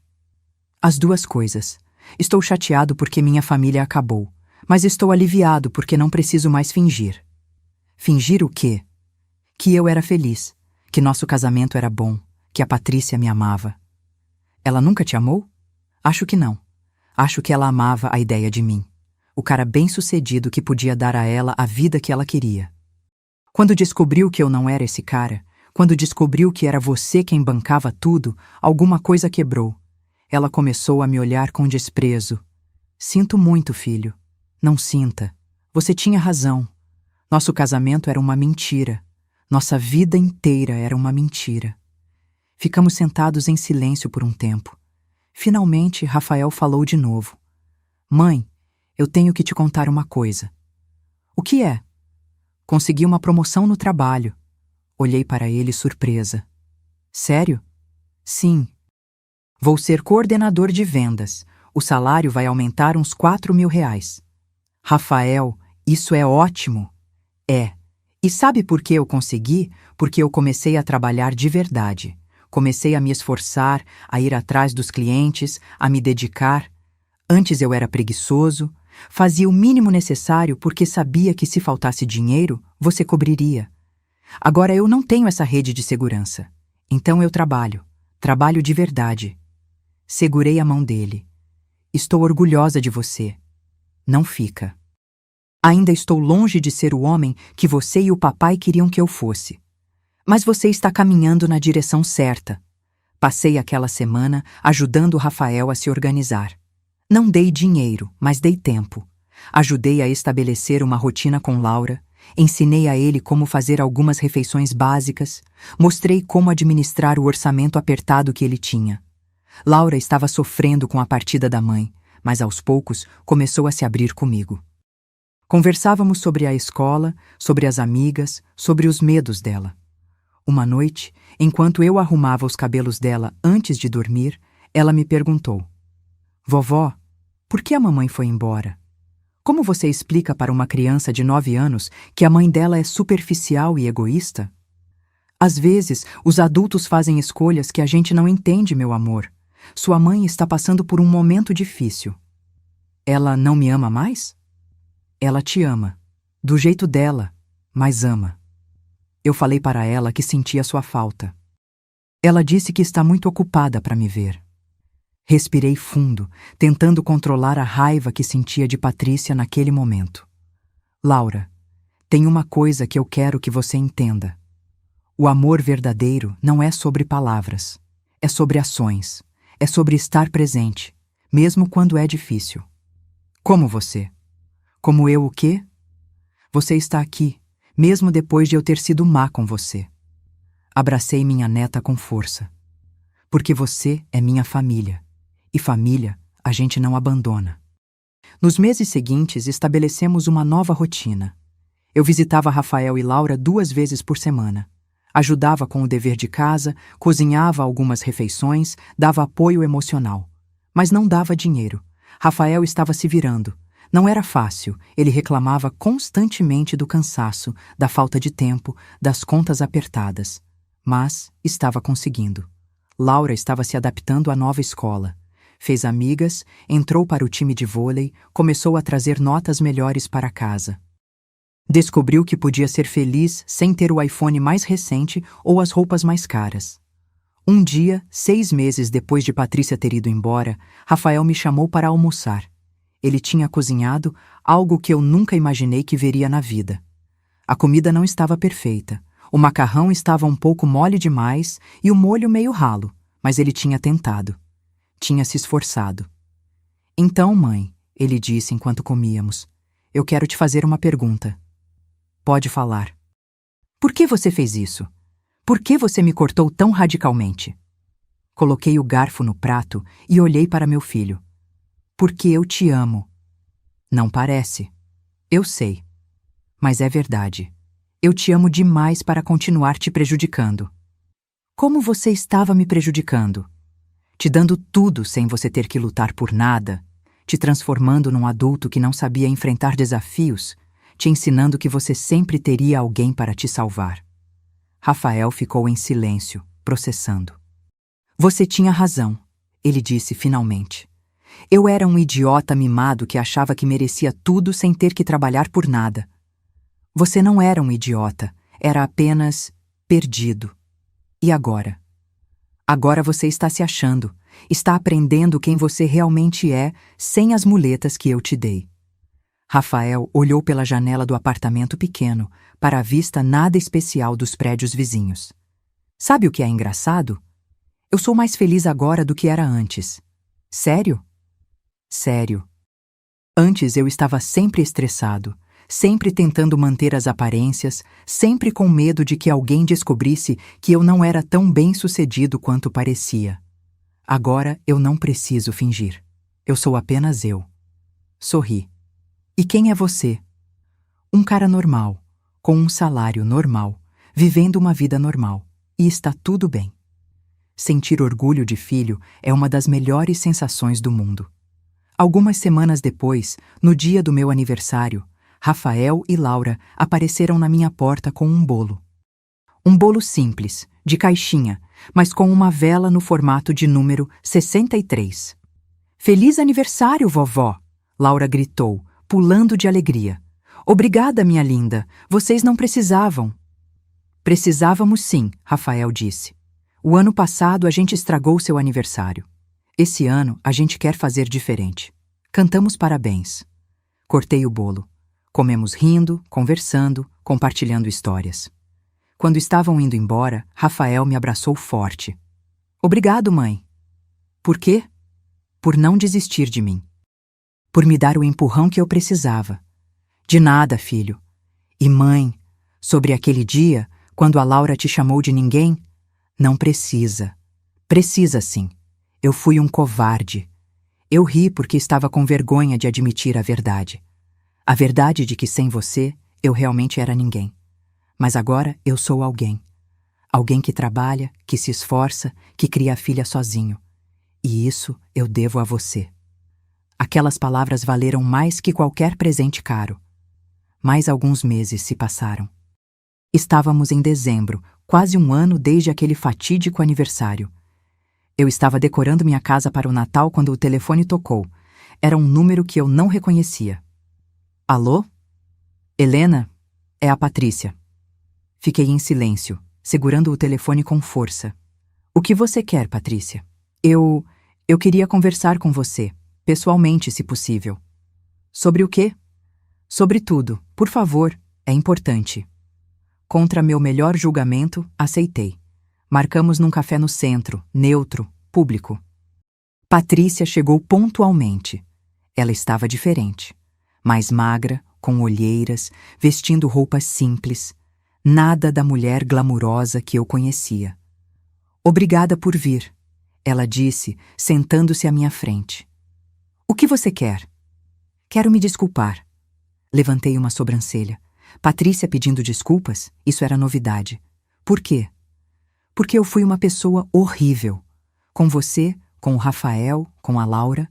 As duas coisas. Estou chateado porque minha família acabou, mas estou aliviado porque não preciso mais fingir. Fingir o quê? Que eu era feliz, que nosso casamento era bom, que a Patrícia me amava. Ela nunca te amou? Acho que não. Acho que ela amava a ideia de mim, o cara bem-sucedido que podia dar a ela a vida que ela queria. Quando descobriu que eu não era esse cara, quando descobriu que era você quem bancava tudo, alguma coisa quebrou. Ela começou a me olhar com desprezo. Sinto muito, filho. Não sinta. Você tinha razão. Nosso casamento era uma mentira. Nossa vida inteira era uma mentira. Ficamos sentados em silêncio por um tempo. Finalmente, Rafael falou de novo. Mãe, eu tenho que te contar uma coisa. O que é? Consegui uma promoção no trabalho. Olhei para ele surpresa. Sério? Sim. Vou ser coordenador de vendas. O salário vai aumentar uns R$ 4.000. Rafael, isso é ótimo. É. E sabe por que eu consegui? Porque eu comecei a trabalhar de verdade. Comecei a me esforçar, a ir atrás dos clientes, a me dedicar. Antes eu era preguiçoso, fazia o mínimo necessário porque sabia que se faltasse dinheiro, você cobriria. Agora eu não tenho essa rede de segurança. Então eu trabalho de verdade. Segurei a mão dele. Estou orgulhosa de você. Não fica. Ainda estou longe de ser o homem que você e o papai queriam que eu fosse. Mas você está caminhando na direção certa. Passei aquela semana ajudando o Rafael a se organizar. Não dei dinheiro, mas dei tempo. Ajudei a estabelecer uma rotina com Laura, ensinei a ele como fazer algumas refeições básicas, mostrei como administrar o orçamento apertado que ele tinha. Laura estava sofrendo com a partida da mãe, mas aos poucos começou a se abrir comigo. Conversávamos sobre a escola, sobre as amigas, sobre os medos dela. Uma noite, enquanto eu arrumava os cabelos dela antes de dormir, ela me perguntou: Vovó, por que a mamãe foi embora? Como você explica para uma criança de 9 anos que a mãe dela é superficial e egoísta? Às vezes, os adultos fazem escolhas que a gente não entende, meu amor. Sua mãe está passando por um momento difícil. Ela não me ama mais? Ela te ama, do jeito dela, mas ama. Eu falei para ela que sentia sua falta. Ela disse que está muito ocupada para me ver. Respirei fundo, tentando controlar a raiva que sentia de Patrícia naquele momento. Laura, tem uma coisa que eu quero que você entenda. O amor verdadeiro não é sobre palavras, é sobre ações, é sobre estar presente, mesmo quando é difícil. Como você? Como eu o quê? Você está aqui, mesmo depois de eu ter sido má com você. Abracei minha neta com força. Porque você é minha família. E família a gente não abandona. Nos meses seguintes, estabelecemos uma nova rotina. Eu visitava Rafael e Laura 2 vezes por semana. Ajudava com o dever de casa, cozinhava algumas refeições, dava apoio emocional. Mas não dava dinheiro. Rafael estava se virando. Não era fácil, ele reclamava constantemente do cansaço, da falta de tempo, das contas apertadas. Mas estava conseguindo. Laura estava se adaptando à nova escola. Fez amigas, entrou para o time de vôlei, começou a trazer notas melhores para casa. Descobriu que podia ser feliz sem ter o iPhone mais recente ou as roupas mais caras. Um dia, 6 meses depois de Patrícia ter ido embora, Rafael me chamou para almoçar. Ele tinha cozinhado algo que eu nunca imaginei que veria na vida. A comida não estava perfeita. O macarrão estava um pouco mole demais e o molho meio ralo, mas ele tinha tentado. Tinha se esforçado. Então, mãe, ele disse enquanto comíamos, eu quero te fazer uma pergunta. Pode falar. Por que você fez isso? Por que você me cortou tão radicalmente? Coloquei o garfo no prato e olhei para meu filho. Porque eu te amo. Não parece. Eu sei. Mas é verdade. Eu te amo demais para continuar te prejudicando. Como você estava me prejudicando? Te dando tudo sem você ter que lutar por nada, te transformando num adulto que não sabia enfrentar desafios, te ensinando que você sempre teria alguém para te salvar. Rafael ficou em silêncio, processando. Você tinha razão. ele disse finalmente. Eu era um idiota mimado que achava que merecia tudo sem ter que trabalhar por nada. Você não era um idiota, era apenas perdido. E agora? Agora você está se achando, está aprendendo quem você realmente é sem as muletas que eu te dei. Rafael olhou pela janela do apartamento pequeno, para a vista nada especial dos prédios vizinhos. Sabe o que é engraçado? Eu sou mais feliz agora do que era antes. Sério? Sério. Antes eu estava sempre estressado, sempre tentando manter as aparências, sempre com medo de que alguém descobrisse que eu não era tão bem-sucedido quanto parecia. Agora eu não preciso fingir. Eu sou apenas eu. Sorri. E quem é você? Um cara normal, com um salário normal, vivendo uma vida normal. E está tudo bem. Sentir orgulho de filho é uma das melhores sensações do mundo. Algumas semanas depois, no dia do meu aniversário, Rafael e Laura apareceram na minha porta com um bolo. Um bolo simples, de caixinha, mas com uma vela no formato de número 63. Feliz aniversário, vovó! Laura gritou, pulando de alegria. Obrigada, minha linda, vocês não precisavam. Precisávamos sim, Rafael disse. O ano passado a gente estragou seu aniversário. Esse ano a gente quer fazer diferente. Cantamos parabéns. Cortei o bolo. Comemos rindo, conversando, compartilhando histórias. Quando estavam indo embora, Rafael me abraçou forte. Obrigado, mãe. Por quê? Por não desistir de mim. Por me dar o empurrão que eu precisava. De nada, filho. E mãe, sobre aquele dia, quando a Laura te chamou de ninguém? Não precisa. Precisa sim. Eu fui um covarde. Eu ri porque estava com vergonha de admitir a verdade. A verdade de que sem você, eu realmente era ninguém. Mas agora eu sou alguém. Alguém que trabalha, que se esforça, que cria a filha sozinho. E isso eu devo a você. Aquelas palavras valeram mais que qualquer presente caro. Mais alguns meses se passaram. Estávamos em dezembro, quase um ano desde aquele fatídico aniversário. Eu estava decorando minha casa para o Natal quando o telefone tocou. Era um número que eu não reconhecia. Alô? Helena? É a Patrícia. Fiquei em silêncio, segurando o telefone com força. O que você quer, Patrícia? Eu queria conversar com você, pessoalmente, se possível. Sobre o quê? Sobre tudo, por favor, é importante. Contra meu melhor julgamento, aceitei. Marcamos num café no centro, neutro, público. Patrícia chegou pontualmente. Ela estava diferente. Mais magra, com olheiras, vestindo roupas simples. Nada da mulher glamurosa que eu conhecia. Obrigada por vir, ela disse, sentando-se à minha frente. O que você quer? Quero me desculpar. Levantei uma sobrancelha. Patrícia pedindo desculpas? Isso era novidade. Por quê? Porque eu fui uma pessoa horrível. Com você, com o Rafael, com a Laura.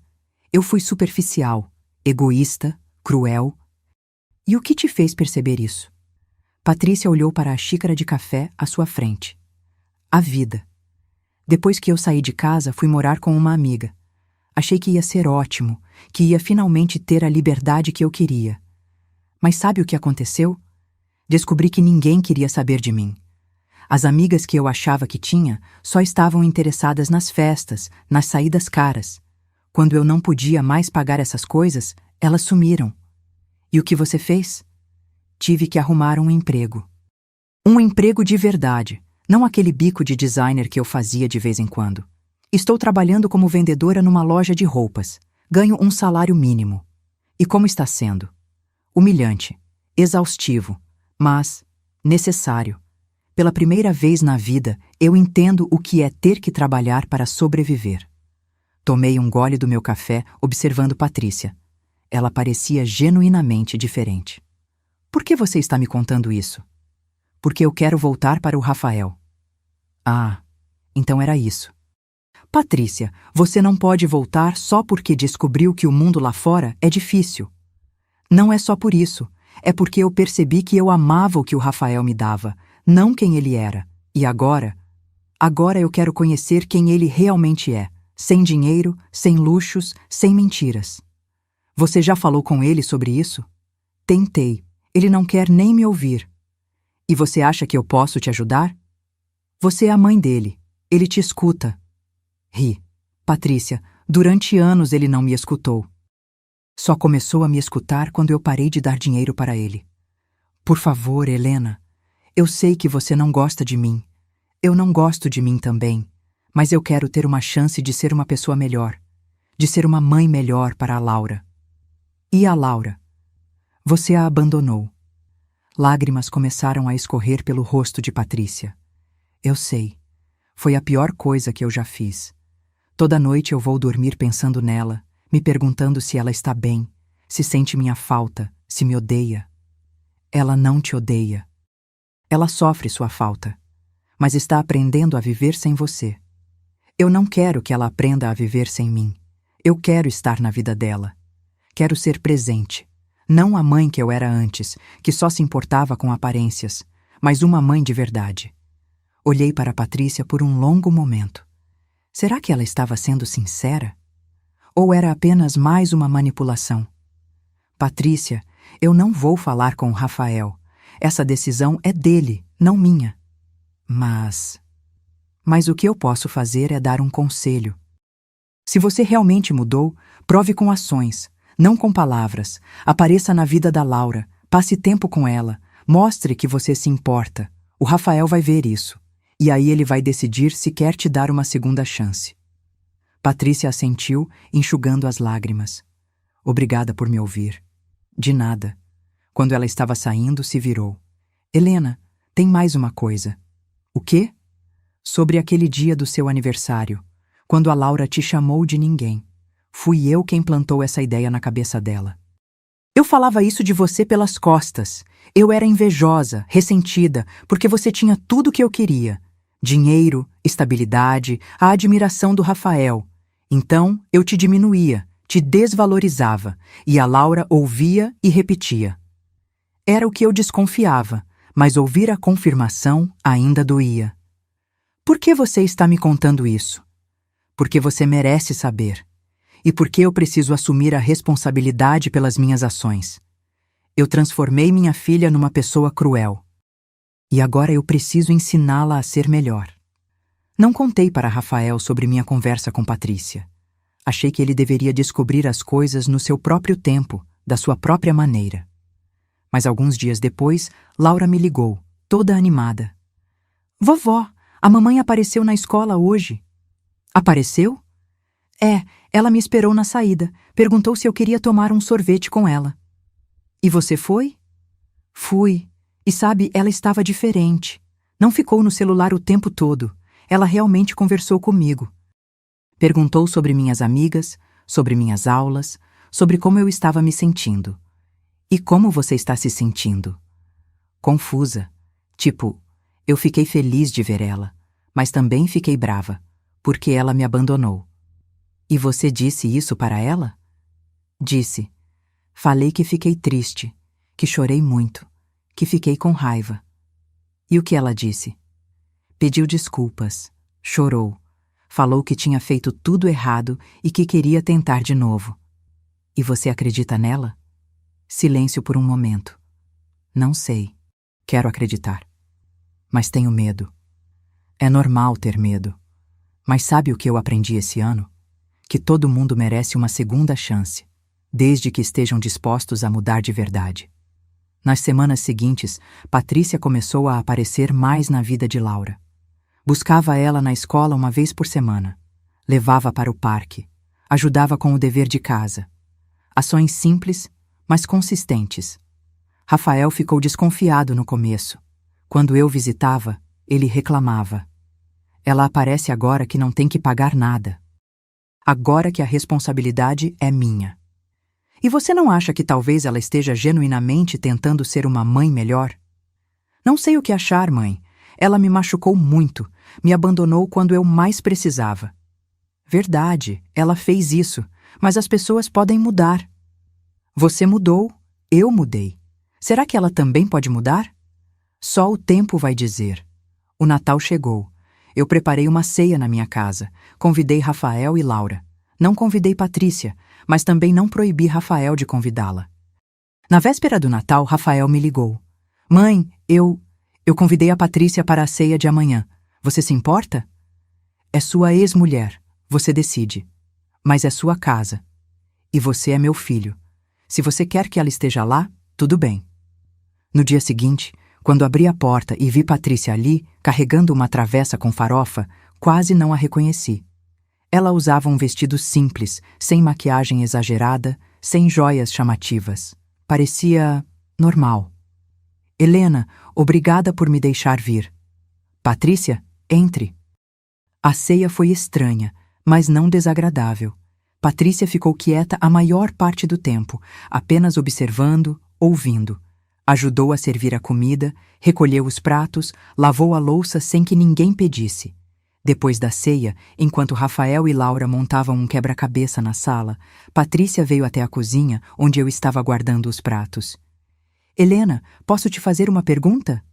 Eu fui superficial, egoísta, cruel. E o que te fez perceber isso? Patrícia olhou para a xícara de café à sua frente. A vida. Depois que eu saí de casa, fui morar com uma amiga. Achei que ia ser ótimo, que ia finalmente ter a liberdade que eu queria. Mas sabe o que aconteceu? Descobri que ninguém queria saber de mim. As amigas que eu achava que tinha só estavam interessadas nas festas, nas saídas caras. Quando eu não podia mais pagar essas coisas, elas sumiram. E o que você fez? Tive que arrumar um emprego. Um emprego de verdade, não aquele bico de designer que eu fazia de vez em quando. Estou trabalhando como vendedora numa loja de roupas. Ganho um salário mínimo. E como está sendo? Humilhante, exaustivo, mas necessário. Pela primeira vez na vida, eu entendo o que é ter que trabalhar para sobreviver. Tomei um gole do meu café, observando Patrícia. Ela parecia genuinamente diferente. Por que você está me contando isso? Porque eu quero voltar para o Rafael. Ah, então era isso. Patrícia, você não pode voltar só porque descobriu que o mundo lá fora é difícil. Não é só por isso. É porque eu percebi que eu amava o que o Rafael me dava, não quem ele era. E agora eu quero conhecer quem ele realmente é, sem dinheiro, sem luxos, sem mentiras. Você já falou com ele sobre isso? Tentei. Ele não quer nem me ouvir. E você acha que eu posso te ajudar? Você é a mãe dele. Ele te escuta. Ri. Patrícia, durante anos ele não me escutou. Só começou a me escutar quando eu parei de dar dinheiro para ele. Por favor, Helena, eu sei que você não gosta de mim. Eu não gosto de mim também, mas eu quero ter uma chance de ser uma pessoa melhor, de ser uma mãe melhor para a Laura. E a Laura? Você a abandonou. Lágrimas começaram a escorrer pelo rosto de Patrícia. Eu sei. Foi a pior coisa que eu já fiz. Toda noite eu vou dormir pensando nela, me perguntando se ela está bem, se sente minha falta, se me odeia. Ela não te odeia. Ela sofre sua falta, mas está aprendendo a viver sem você. Eu não quero que ela aprenda a viver sem mim. Eu quero estar na vida dela. Quero ser presente. Não a mãe que eu era antes, que só se importava com aparências, mas uma mãe de verdade. Olhei para Patrícia por um longo momento. Será que ela estava sendo sincera? Ou era apenas mais uma manipulação? Patrícia, eu não vou falar com o Rafael. Essa decisão é dele, não minha. Mas o que eu posso fazer é dar um conselho. Se você realmente mudou, prove com ações, não com palavras. Apareça na vida da Laura, passe tempo com ela, mostre que você se importa. O Rafael vai ver isso, e aí ele vai decidir se quer te dar uma segunda chance. Patrícia assentiu, enxugando as lágrimas. Obrigada por me ouvir. De nada. Quando ela estava saindo, se virou. Helena, tem mais uma coisa. O quê? Sobre aquele dia do seu aniversário, quando a Laura te chamou de ninguém. Fui eu quem plantou essa ideia na cabeça dela. Eu falava isso de você pelas costas. Eu era invejosa, ressentida, porque você tinha tudo o que eu queria. Dinheiro, estabilidade, a admiração do Rafael. Então, eu te diminuía, te desvalorizava, e a Laura ouvia e repetia. Era o que eu desconfiava, mas ouvir a confirmação ainda doía. Por que você está me contando isso? Porque você merece saber. E porque eu preciso assumir a responsabilidade pelas minhas ações. Eu transformei minha filha numa pessoa cruel. E agora eu preciso ensiná-la a ser melhor. Não contei para Rafael sobre minha conversa com Patrícia. Achei que ele deveria descobrir as coisas no seu próprio tempo, da sua própria maneira. Mas alguns dias depois, Laura me ligou, toda animada. Vovó, a mamãe apareceu na escola hoje. Apareceu? É, ela me esperou na saída, perguntou se eu queria tomar um sorvete com ela. E você foi? Fui. E sabe, ela estava diferente. Não ficou no celular o tempo todo. Ela realmente conversou comigo. Perguntou sobre minhas amigas, sobre minhas aulas, sobre como eu estava me sentindo. E como você está se sentindo? Confusa. Tipo, eu fiquei feliz de ver ela, mas também fiquei brava, porque ela me abandonou. E você disse isso para ela? Disse. Falei que fiquei triste, que chorei muito, que fiquei com raiva. E o que ela disse? Pediu desculpas, chorou, falou que tinha feito tudo errado e que queria tentar de novo. E você acredita nela? Silêncio por um momento. Não sei. Quero acreditar. Mas tenho medo. É normal ter medo. Mas sabe o que eu aprendi esse ano? Que todo mundo merece uma segunda chance, desde que estejam dispostos a mudar de verdade. Nas semanas seguintes, Patrícia começou a aparecer mais na vida de Laura. Buscava ela na escola uma vez por semana. Levava para o parque. Ajudava com o dever de casa. Ações simples, mas consistentes. Rafael ficou desconfiado no começo. Quando eu visitava, ele reclamava. Ela aparece agora que não tem que pagar nada. Agora que a responsabilidade é minha. E você não acha que talvez ela esteja genuinamente tentando ser uma mãe melhor? Não sei o que achar, mãe. Ela me machucou muito, me abandonou quando eu mais precisava. Verdade, ela fez isso, mas as pessoas podem mudar. Você mudou, eu mudei. Será que ela também pode mudar? Só o tempo vai dizer. O Natal chegou. Eu preparei uma ceia na minha casa. Convidei Rafael e Laura. Não convidei Patrícia, mas também não proibi Rafael de convidá-la. Na véspera do Natal, Rafael me ligou. Mãe, eu convidei a Patrícia para a ceia de amanhã. Você se importa? É sua ex-mulher. Você decide. Mas é sua casa. E você é meu filho. Se você quer que ela esteja lá, tudo bem. No dia seguinte, quando abri a porta e vi Patrícia ali, carregando uma travessa com farofa, quase não a reconheci. Ela usava um vestido simples, sem maquiagem exagerada, sem joias chamativas. Parecia normal. Helena, obrigada por me deixar vir. Patrícia, entre. A ceia foi estranha, mas não desagradável. Patrícia ficou quieta a maior parte do tempo, apenas observando, ouvindo. Ajudou a servir a comida, recolheu os pratos, lavou a louça sem que ninguém pedisse. Depois da ceia, enquanto Rafael e Laura montavam um quebra-cabeça na sala, Patrícia veio até a cozinha, onde eu estava guardando os pratos. Helena, posso te fazer uma pergunta?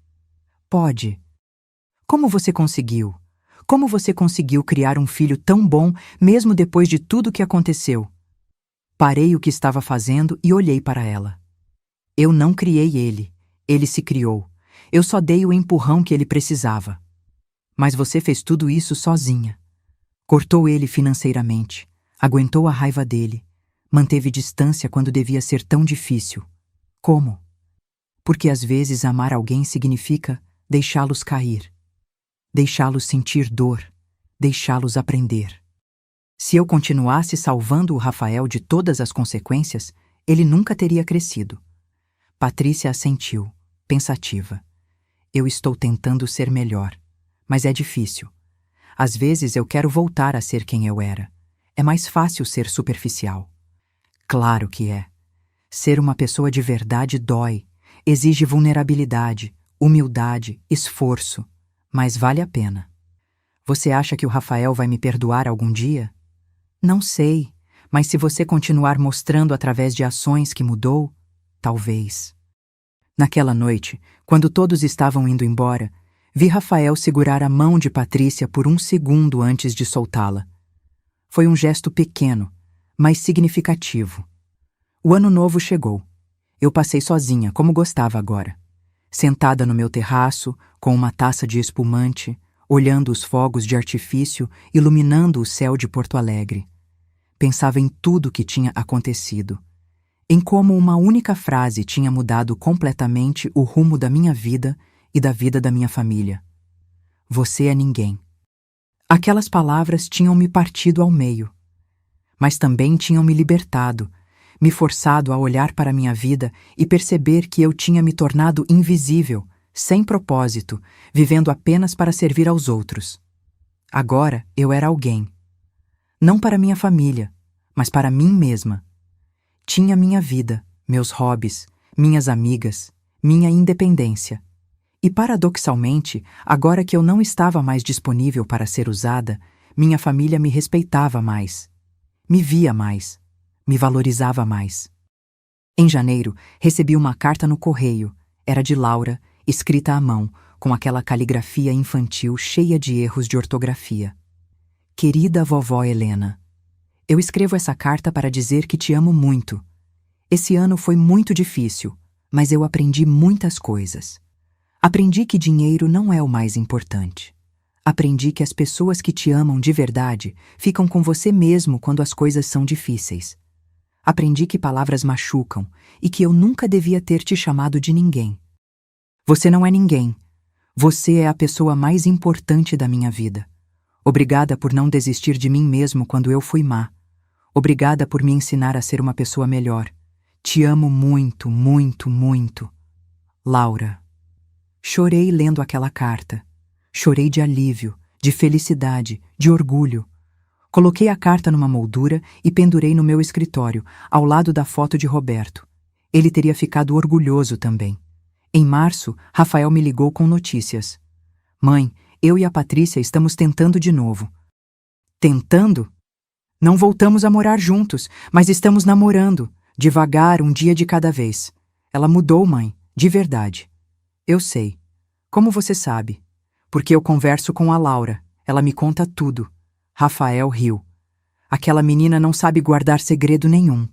Pode. Como você conseguiu? Como você conseguiu criar um filho tão bom, mesmo depois de tudo que aconteceu? Parei o que estava fazendo e olhei para ela. Eu não criei ele. Ele se criou. Eu só dei o empurrão que ele precisava. Mas você fez tudo isso sozinha. Cortou ele financeiramente. Aguentou a raiva dele. Manteve distância quando devia ser tão difícil. Como? Porque às vezes amar alguém significa deixá-los cair. Deixá-los sentir dor. Deixá-los aprender. Se eu continuasse salvando o Rafael de todas as consequências, ele nunca teria crescido. Patrícia assentiu, pensativa. Eu estou tentando ser melhor, mas é difícil. Às vezes eu quero voltar a ser quem eu era. É mais fácil ser superficial. Claro que é. Ser uma pessoa de verdade dói, exige vulnerabilidade, humildade, esforço, mas vale a pena. Você acha que o Rafael vai me perdoar algum dia? Não sei, mas se você continuar mostrando através de ações que mudou, talvez. Naquela noite, quando todos estavam indo embora, vi Rafael segurar a mão de Patrícia por um segundo antes de soltá-la. Foi um gesto pequeno, mas significativo. O ano novo chegou. Eu passei sozinha, como gostava agora. Sentada no meu terraço, com uma taça de espumante, olhando os fogos de artifício iluminando o céu de Porto Alegre. Pensava em tudo que tinha acontecido. Em como uma única frase tinha mudado completamente o rumo da minha vida e da vida da minha família. Você é ninguém. Aquelas palavras tinham me partido ao meio, mas também tinham me libertado, me forçado a olhar para minha vida e perceber que eu tinha me tornado invisível, sem propósito, vivendo apenas para servir aos outros. Agora eu era alguém. Não para minha família, mas para mim mesma. Tinha minha vida, meus hobbies, minhas amigas, minha independência. E paradoxalmente, agora que eu não estava mais disponível para ser usada, minha família me respeitava mais, me via mais, me valorizava mais. Em janeiro, recebi uma carta no correio. Era de Laura, escrita à mão, com aquela caligrafia infantil cheia de erros de ortografia. Querida vovó Helena, eu escrevo essa carta para dizer que te amo muito. Esse ano foi muito difícil, mas eu aprendi muitas coisas. Aprendi que dinheiro não é o mais importante. Aprendi que as pessoas que te amam de verdade ficam com você mesmo quando as coisas são difíceis. Aprendi que palavras machucam e que eu nunca devia ter te chamado de ninguém. Você não é ninguém. Você é a pessoa mais importante da minha vida. Obrigada por não desistir de mim mesmo quando eu fui má. Obrigada por me ensinar a ser uma pessoa melhor. Te amo muito, muito, muito. Laura. Chorei lendo aquela carta. Chorei de alívio, de felicidade, de orgulho. Coloquei a carta numa moldura e pendurei no meu escritório, ao lado da foto de Roberto. Ele teria ficado orgulhoso também. Em março, Rafael me ligou com notícias. Mãe, eu e a Patrícia estamos tentando de novo. Tentando? Não voltamos a morar juntos, mas estamos namorando, devagar, um dia de cada vez. Ela mudou, mãe, de verdade. Eu sei. Como você sabe? Porque eu converso com a Laura, Ela me conta tudo. Rafael riu. Aquela menina não sabe guardar segredo nenhum.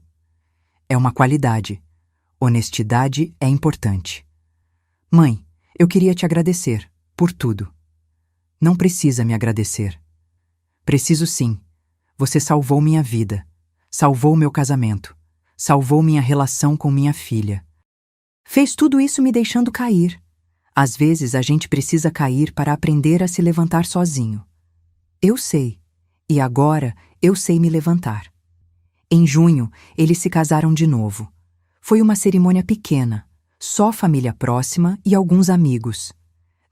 É uma qualidade. Honestidade é importante. Mãe, eu queria te agradecer por tudo. Não precisa me agradecer. Preciso sim. Você salvou minha vida. Salvou meu casamento. Salvou minha relação com minha filha. Fez tudo isso me deixando cair. Às vezes a gente precisa cair para aprender a se levantar sozinho. Eu sei. E agora eu sei me levantar. Em junho, eles se casaram de novo. Foi uma cerimônia pequena, só família próxima e alguns amigos.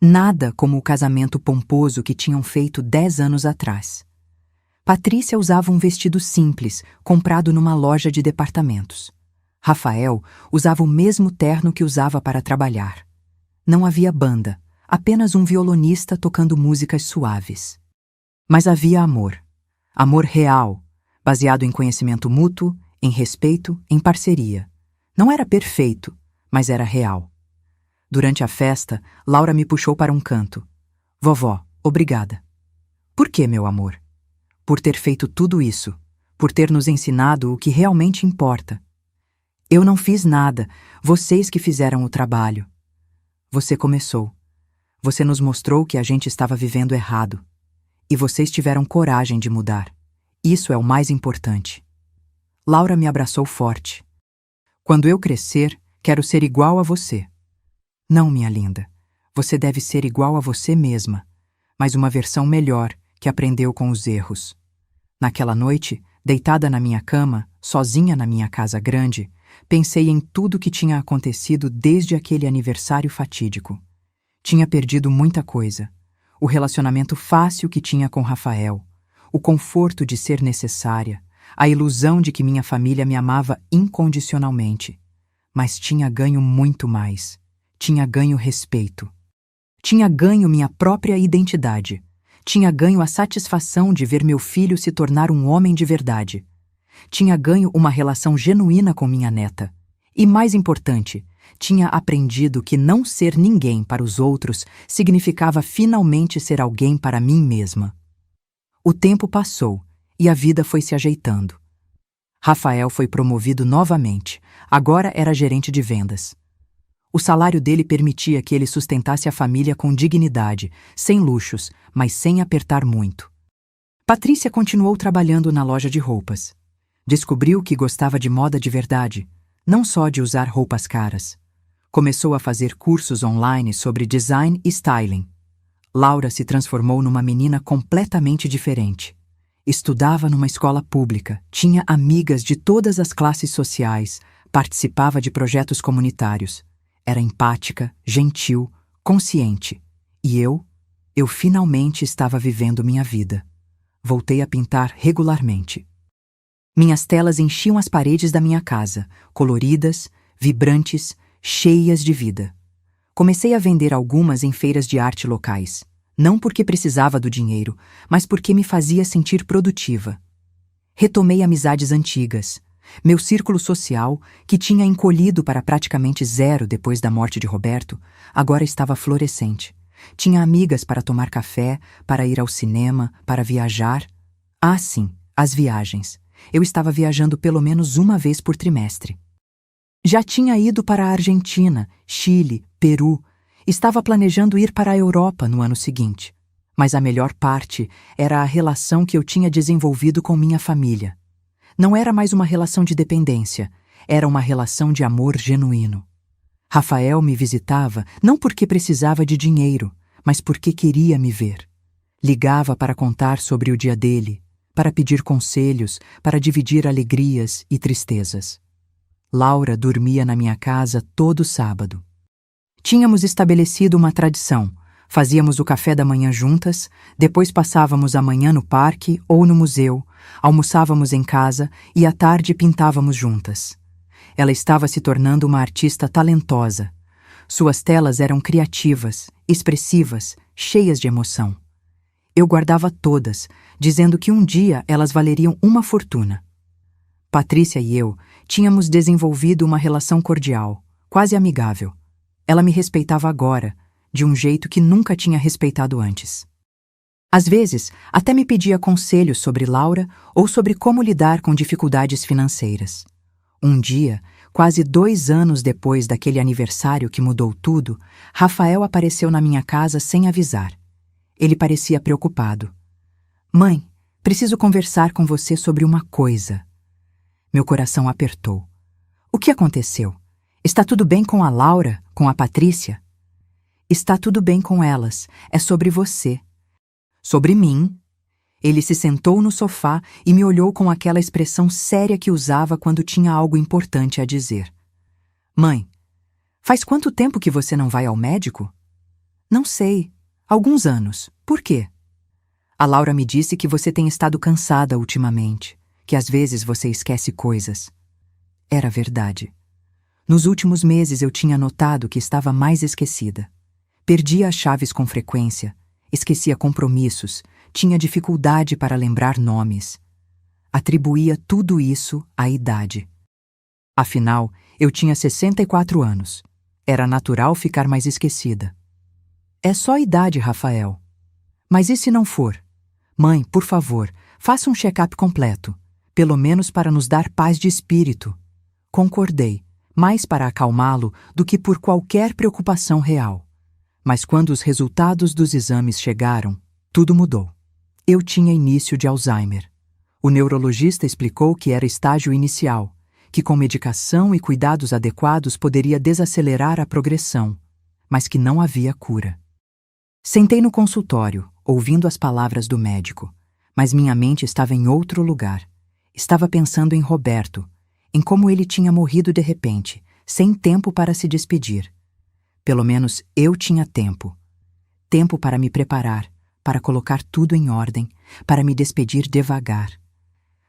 Nada como o casamento pomposo que tinham feito 10 anos atrás. Patrícia usava um vestido simples, comprado numa loja de departamentos. Rafael usava o mesmo terno que usava para trabalhar. Não havia banda, apenas um violonista tocando músicas suaves. Mas havia amor. Amor real, baseado em conhecimento mútuo, em respeito, em parceria. Não era perfeito, mas era real. Durante a festa, Laura me puxou para um canto. Vovó, obrigada. Por quê, meu amor? Por ter feito tudo isso, por ter nos ensinado o que realmente importa. Eu não fiz nada, vocês que fizeram o trabalho. Você começou. Você nos mostrou que a gente estava vivendo errado. E vocês tiveram coragem de mudar. Isso é o mais importante. Laura me abraçou forte. Quando eu crescer, quero ser igual a você. Não, minha linda. Você deve ser igual a você mesma, mas uma versão melhor que aprendeu com os erros. Naquela noite, deitada na minha cama, sozinha na minha casa grande, pensei em tudo que tinha acontecido desde aquele aniversário fatídico. Tinha perdido muita coisa. O relacionamento fácil que tinha com Rafael, o conforto de ser necessária, a ilusão de que minha família me amava incondicionalmente. Mas tinha ganho muito mais. Tinha ganho respeito. Tinha ganho minha própria identidade. Tinha ganho a satisfação de ver meu filho se tornar um homem de verdade. Tinha ganho uma relação genuína com minha neta. E mais importante, tinha aprendido que não ser ninguém para os outros significava finalmente ser alguém para mim mesma. O tempo passou e a vida foi se ajeitando. Rafael foi promovido novamente, agora era gerente de vendas. O salário dele permitia que ele sustentasse a família com dignidade, sem luxos, mas sem apertar muito. Patrícia continuou trabalhando na loja de roupas. Descobriu que gostava de moda de verdade, não só de usar roupas caras. Começou a fazer cursos online sobre design e styling. Laura se transformou numa menina completamente diferente. Estudava numa escola pública, tinha amigas de todas as classes sociais, participava de projetos comunitários. Era empática, gentil, consciente. E eu finalmente estava vivendo minha vida. Voltei a pintar regularmente. Minhas telas enchiam as paredes da minha casa, coloridas, vibrantes, cheias de vida. Comecei a vender algumas em feiras de arte locais, não porque precisava do dinheiro, mas porque me fazia sentir produtiva. Retomei amizades antigas. Meu círculo social, que tinha encolhido para praticamente zero depois da morte de Roberto, agora estava florescente. Tinha amigas para tomar café, para ir ao cinema, para viajar. Ah, sim, as viagens. Eu estava viajando pelo menos uma vez por trimestre. Já tinha ido para a Argentina, Chile, Peru. Estava planejando ir para a Europa no ano seguinte. Mas a melhor parte era a relação que eu tinha desenvolvido com minha família. Não era mais uma relação de dependência, era uma relação de amor genuíno. Rafael me visitava não porque precisava de dinheiro, mas porque queria me ver. Ligava para contar sobre o dia dele, para pedir conselhos, para dividir alegrias e tristezas. Laura dormia na minha casa todo sábado. Tínhamos estabelecido uma tradição. Fazíamos o café da manhã juntas, depois passávamos a manhã no parque ou no museu, almoçávamos em casa e à tarde pintávamos juntas. Ela estava se tornando uma artista talentosa. Suas telas eram criativas, expressivas, cheias de emoção. Eu guardava todas, dizendo que um dia elas valeriam uma fortuna. Patrícia e eu tínhamos desenvolvido uma relação cordial, quase amigável. Ela me respeitava agora, de um jeito que nunca tinha respeitado antes. Às vezes, até me pedia conselhos sobre Laura ou sobre como lidar com dificuldades financeiras. Um dia, quase 2 anos depois daquele aniversário que mudou tudo, Rafael apareceu na minha casa sem avisar. Ele parecia preocupado. Mãe, preciso conversar com você sobre uma coisa. Meu coração apertou. O que aconteceu? Está tudo bem com a Laura, com a Patrícia? Está tudo bem com elas, é sobre você. Sobre mim? Ele se sentou no sofá e me olhou com aquela expressão séria que usava quando tinha algo importante a dizer. Mãe, faz quanto tempo que você não vai ao médico? Não sei. Alguns anos. Por quê? A Laura me disse que você tem estado cansada ultimamente, que às vezes você esquece coisas. Era verdade. Nos últimos meses eu tinha notado que estava mais esquecida. Perdia as chaves com frequência, esquecia compromissos, tinha dificuldade para lembrar nomes. Atribuía tudo isso à idade. Afinal, eu tinha 64 anos. Era natural ficar mais esquecida. É só a idade, Rafael. Mas e se não for? Mãe, por favor, faça um check-up completo, pelo menos para nos dar paz de espírito. Concordei, mais para acalmá-lo do que por qualquer preocupação real. Mas quando os resultados dos exames chegaram, tudo mudou. Eu tinha início de Alzheimer. O neurologista explicou que era estágio inicial, que com medicação e cuidados adequados poderia desacelerar a progressão, mas que não havia cura. Sentei no consultório, ouvindo as palavras do médico, mas minha mente estava em outro lugar. Estava pensando em Roberto, em como ele tinha morrido de repente, sem tempo para se despedir. Pelo menos eu tinha tempo. Tempo para me preparar, para colocar tudo em ordem, para me despedir devagar.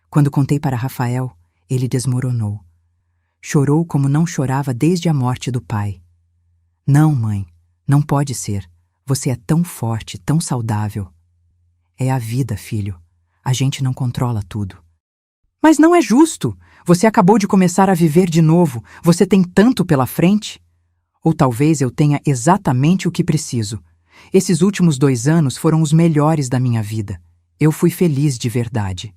Quando contei para Rafael, ele desmoronou. Chorou como não chorava desde a morte do pai. Não, mãe, não pode ser. Você é tão forte, tão saudável. É a vida, filho. A gente não controla tudo. Mas não é justo. Você acabou de começar a viver de novo. Você tem tanto pela frente. Ou talvez eu tenha exatamente o que preciso. Esses últimos 2 anos foram os melhores da minha vida. Eu fui feliz de verdade.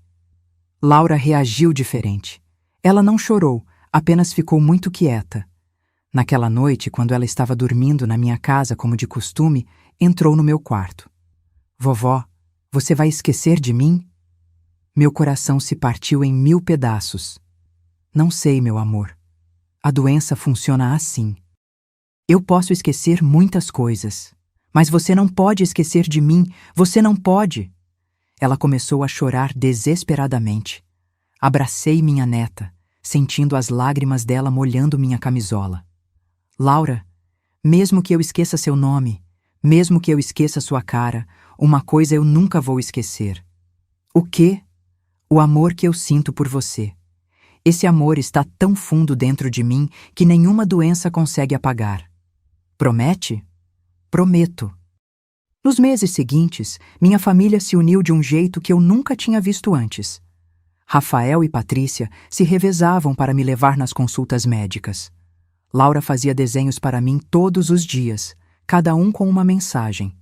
Laura reagiu diferente. Ela não chorou, apenas ficou muito quieta. Naquela noite, quando ela estava dormindo na minha casa como de costume, entrou no meu quarto. Vovó, você vai esquecer de mim? Meu coração se partiu em 1000 pedaços. Não sei, meu amor. A doença funciona assim. Eu posso esquecer muitas coisas, mas você não pode esquecer de mim, você não pode. Ela começou a chorar desesperadamente. Abracei minha neta, sentindo as lágrimas dela molhando minha camisola. Laura, mesmo que eu esqueça seu nome, mesmo que eu esqueça sua cara, uma coisa eu nunca vou esquecer. O quê? O amor que eu sinto por você. Esse amor está tão fundo dentro de mim que nenhuma doença consegue apagar. Promete? Prometo. Nos meses seguintes, minha família se uniu de um jeito que eu nunca tinha visto antes. Rafael e Patrícia se revezavam para me levar nas consultas médicas. Laura fazia desenhos para mim todos os dias, cada um com uma mensagem.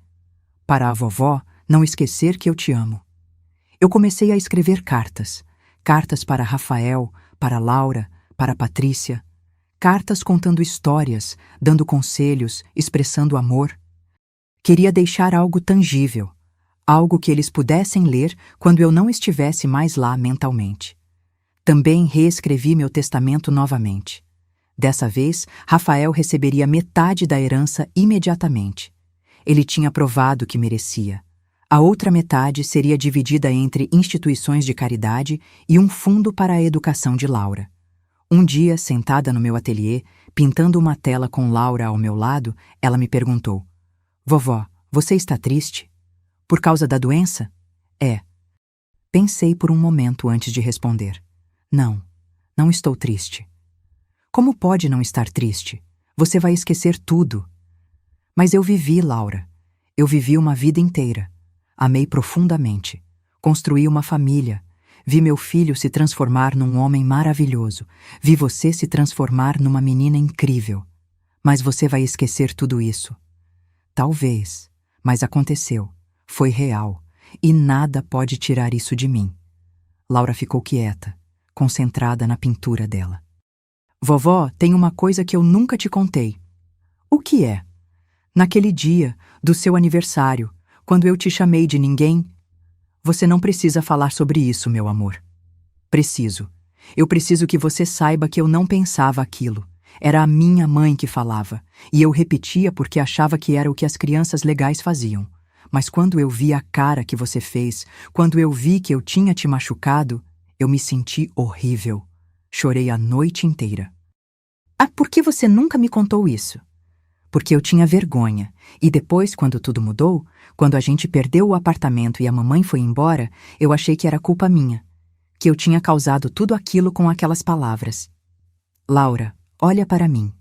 Para a vovó, não esquecer que eu te amo. Eu comecei a escrever cartas. Cartas para Rafael, para Laura, para Patrícia. Cartas contando histórias, dando conselhos, expressando amor. Queria deixar algo tangível, algo que eles pudessem ler quando eu não estivesse mais lá mentalmente. Também reescrevi meu testamento novamente. Dessa vez, Rafael receberia metade da herança imediatamente. Ele tinha provado que merecia. A outra metade seria dividida entre instituições de caridade e um fundo para a educação de Laura. Um dia, sentada no meu ateliê, pintando uma tela com Laura ao meu lado, ela me perguntou: Vovó, você está triste? Por causa da doença? É. Pensei por um momento antes de responder. Não, não estou triste. Como pode não estar triste? Você vai esquecer tudo. Mas eu vivi, Laura. Eu vivi uma vida inteira. Amei profundamente. Construí uma família. Vi meu filho se transformar num homem maravilhoso. Vi você se transformar numa menina incrível. Mas você vai esquecer tudo isso. Talvez, mas aconteceu. Foi real. e nada pode tirar isso de mim. Laura ficou quieta, concentrada na pintura dela. Vovó, tem uma coisa que eu nunca te contei. O que é? Naquele dia, do seu aniversário, quando eu te chamei de ninguém... Você não precisa falar sobre isso, meu amor. Preciso. Eu preciso que você saiba que eu não pensava aquilo. Era a minha mãe que falava, e eu repetia porque achava que era o que as crianças legais faziam. Mas quando eu vi a cara que você fez, quando eu vi que eu tinha te machucado, eu me senti horrível. Chorei a noite inteira. Ah, por que você nunca me contou isso? Porque eu tinha vergonha, e depois, quando tudo mudou, quando a gente perdeu o apartamento e a mamãe foi embora, eu achei que era culpa minha, que eu tinha causado tudo aquilo com aquelas palavras. Laura, olha para mim.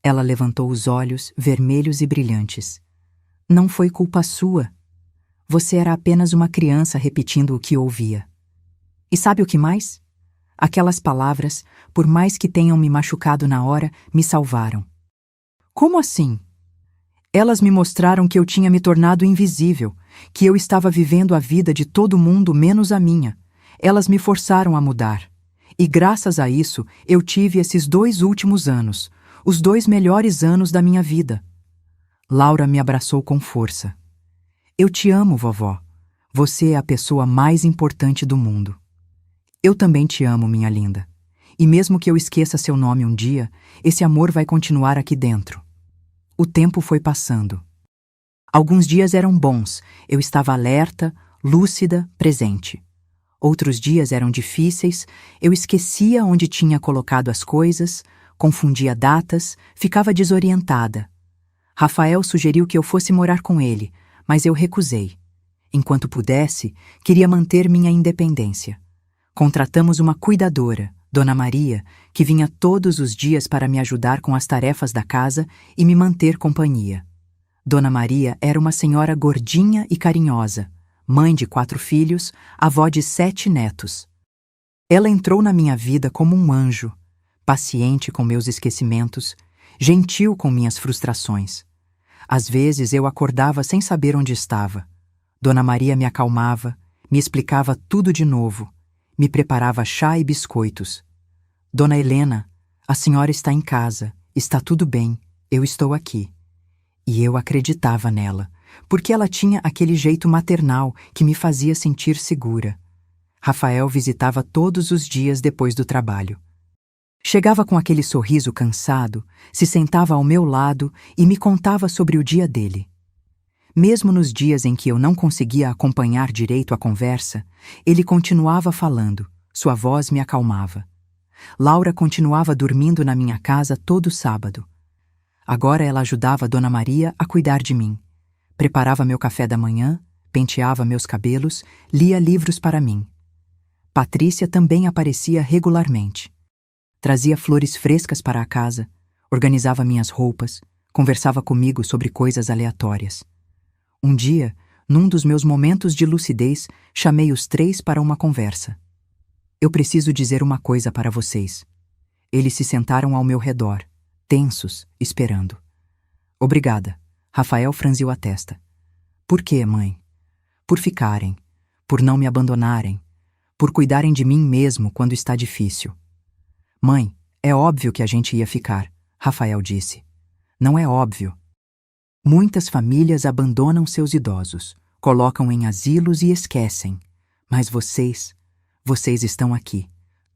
Ela levantou os olhos, vermelhos e brilhantes. Não foi culpa sua. Você era apenas uma criança repetindo o que ouvia. E sabe o que mais? Aquelas palavras, por mais que tenham me machucado na hora, me salvaram. Como assim? Elas me mostraram que eu tinha me tornado invisível, que eu estava vivendo a vida de todo mundo menos a minha. Elas me forçaram a mudar. E graças a isso, eu tive esses 2 últimos anos, os 2 melhores anos da minha vida. Laura me abraçou com força. Eu te amo, vovó. Você é a pessoa mais importante do mundo. Eu também te amo, minha linda. E mesmo que eu esqueça seu nome um dia, esse amor vai continuar aqui dentro. O tempo foi passando. Alguns dias eram bons, eu estava alerta, lúcida, presente. Outros dias eram difíceis, eu esquecia onde tinha colocado as coisas, confundia datas, ficava desorientada. Rafael sugeriu que eu fosse morar com ele, mas eu recusei. Enquanto pudesse, queria manter minha independência. Contratamos uma cuidadora, Dona Maria, que vinha todos os dias para me ajudar com as tarefas da casa e me manter companhia. Dona Maria era uma senhora gordinha e carinhosa, mãe de 4 filhos, avó de 7 netos. Ela entrou na minha vida como um anjo, paciente com meus esquecimentos, gentil com minhas frustrações. Às vezes eu acordava sem saber onde estava. Dona Maria me acalmava, me explicava tudo de novo, me preparava chá e biscoitos. Dona Helena, a senhora está em casa, está tudo bem, eu estou aqui. E eu acreditava nela, porque ela tinha aquele jeito maternal que me fazia sentir segura. Rafael visitava todos os dias depois do trabalho. Chegava com aquele sorriso cansado, se sentava ao meu lado e me contava sobre o dia dele. Mesmo nos dias em que eu não conseguia acompanhar direito a conversa, ele continuava falando, sua voz me acalmava. Laura continuava dormindo na minha casa todo sábado. Agora ela ajudava Dona Maria a cuidar de mim. Preparava meu café da manhã, penteava meus cabelos, lia livros para mim. Patrícia também aparecia regularmente. Trazia flores frescas para a casa, organizava minhas roupas, conversava comigo sobre coisas aleatórias. Um dia, num dos meus momentos de lucidez, chamei os 3 para uma conversa. Eu preciso dizer uma coisa para vocês. Eles se sentaram ao meu redor, tensos, esperando. Obrigada. Rafael franziu a testa. Por quê, mãe? Por ficarem, por não me abandonarem, por cuidarem de mim mesmo quando está difícil. Mãe, é óbvio que a gente ia ficar, Rafael disse. Não é óbvio. Muitas famílias abandonam seus idosos, colocam em asilos e esquecem. Mas vocês estão aqui,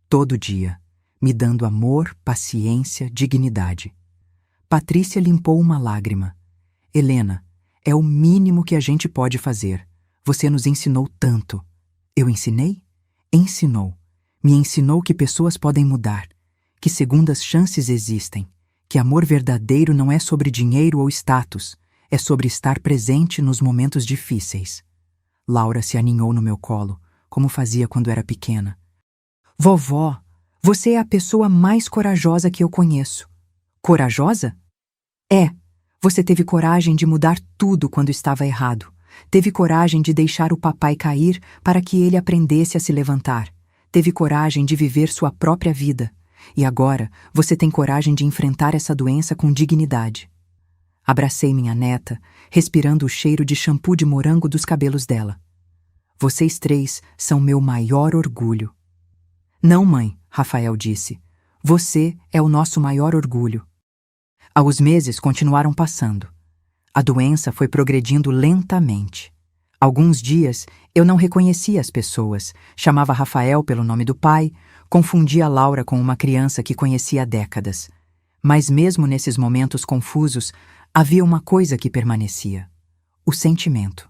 todo dia, me dando amor, paciência, dignidade. Patrícia limpou uma lágrima. Helena, é o mínimo que a gente pode fazer. Você nos ensinou tanto. Eu ensinei? Ensinou. Me ensinou que pessoas podem mudar, que segundas chances existem, que amor verdadeiro não é sobre dinheiro ou status, é sobre estar presente nos momentos difíceis. Laura se aninhou no meu colo, como fazia quando era pequena. Vovó, você é a pessoa mais corajosa que eu conheço. Corajosa? É. Você teve coragem de mudar tudo quando estava errado. Teve coragem de deixar o papai cair para que ele aprendesse a se levantar. Teve coragem de viver sua própria vida. E agora você tem coragem de enfrentar essa doença com dignidade. Abracei minha neta, respirando o cheiro de shampoo de morango dos cabelos dela. Vocês três são meu maior orgulho. Não, mãe, Rafael disse. Você é o nosso maior orgulho. Os meses continuaram passando. A doença foi progredindo lentamente. Alguns dias eu não reconhecia as pessoas, chamava Rafael pelo nome do pai, confundia Laura com uma criança que conhecia há décadas. Mas mesmo nesses momentos confusos, havia uma coisa que permanecia: o sentimento.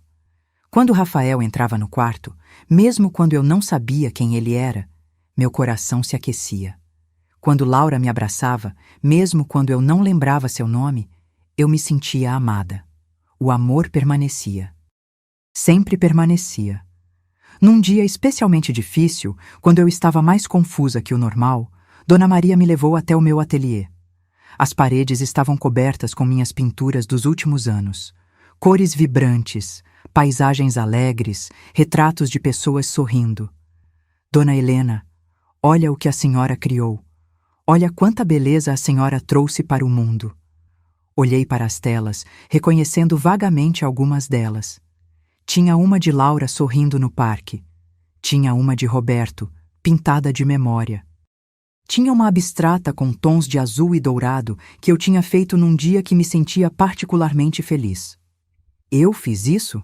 Quando Rafael entrava no quarto, mesmo quando eu não sabia quem ele era, meu coração se aquecia. Quando Laura me abraçava, mesmo quando eu não lembrava seu nome, eu me sentia amada. O amor permanecia. Sempre permanecia. Num dia especialmente difícil, quando eu estava mais confusa que o normal, Dona Maria me levou até o meu ateliê. As paredes estavam cobertas com minhas pinturas dos últimos anos. Cores vibrantes, paisagens alegres, retratos de pessoas sorrindo. Dona Helena, olha o que a senhora criou. Olha quanta beleza a senhora trouxe para o mundo. Olhei para as telas, reconhecendo vagamente algumas delas. Tinha uma de Laura sorrindo no parque. Tinha uma de Roberto, pintada de memória. Tinha uma abstrata com tons de azul e dourado que eu tinha feito num dia que me sentia particularmente feliz. Eu fiz isso?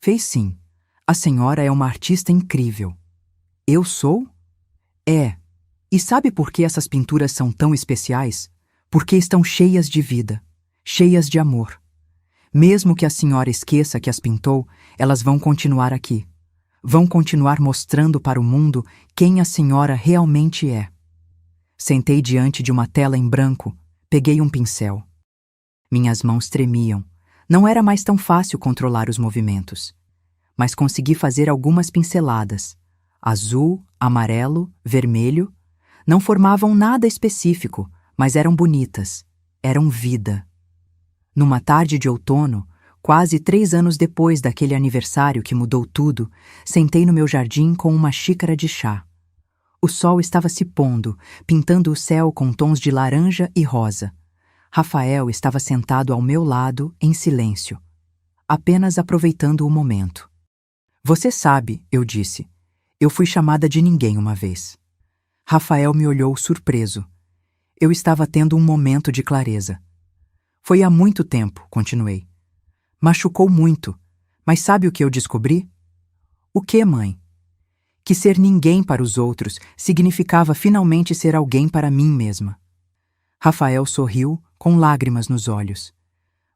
Fez sim. A senhora é uma artista incrível. Eu sou? É. E sabe por que essas pinturas são tão especiais? Porque estão cheias de vida, cheias de amor. Mesmo que a senhora esqueça que as pintou, elas vão continuar aqui. Vão continuar mostrando para o mundo quem a senhora realmente é. Sentei diante de uma tela em branco, peguei um pincel. Minhas mãos tremiam. Não era mais tão fácil controlar os movimentos. Mas consegui fazer algumas pinceladas. Azul, amarelo, vermelho. Não formavam nada específico, mas eram bonitas. Eram vida. Numa tarde de outono, quase 3 anos depois daquele aniversário que mudou tudo, sentei no meu jardim com uma xícara de chá. O sol estava se pondo, pintando o céu com tons de laranja e rosa. Rafael estava sentado ao meu lado, em silêncio, apenas aproveitando o momento. Você sabe, eu disse, eu fui chamada de ninguém uma vez. Rafael me olhou surpreso. Eu estava tendo um momento de clareza. Foi há muito tempo, continuei. Machucou muito, mas sabe o que eu descobri? O que, mãe? Que ser ninguém para os outros significava finalmente ser alguém para mim mesma. Rafael sorriu, com lágrimas nos olhos.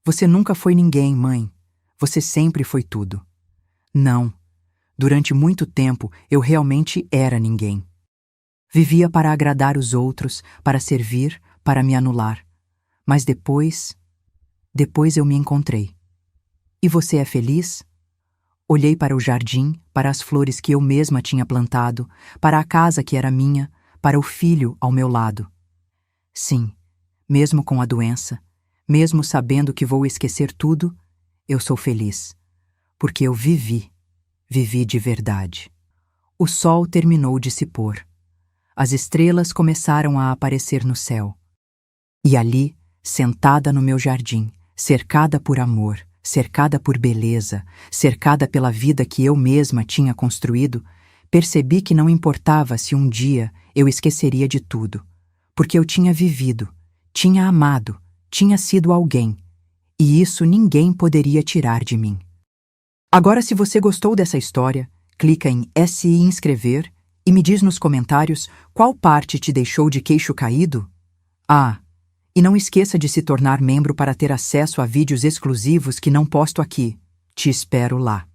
Você nunca foi ninguém, mãe. Você sempre foi tudo. Não. Durante muito tempo, eu realmente era ninguém. Vivia para agradar os outros, para servir, para me anular. Mas depois eu me encontrei. E você é feliz? Olhei para o jardim, para as flores que eu mesma tinha plantado, para a casa que era minha, para o filho ao meu lado. Sim, mesmo com a doença, mesmo sabendo que vou esquecer tudo, eu sou feliz. Porque eu vivi de verdade. O sol terminou de se pôr. As estrelas começaram a aparecer no céu. E ali, sentada no meu jardim, cercada por amor, cercada por beleza, cercada pela vida que eu mesma tinha construído, percebi que não importava se um dia eu esqueceria de tudo, porque eu tinha vivido, tinha amado, tinha sido alguém, e isso ninguém poderia tirar de mim. Agora, se você gostou dessa história, clica em se inscrever e me diz nos comentários qual parte te deixou de queixo caído. E não esqueça de se tornar membro para ter acesso a vídeos exclusivos que não posto aqui. Te espero lá.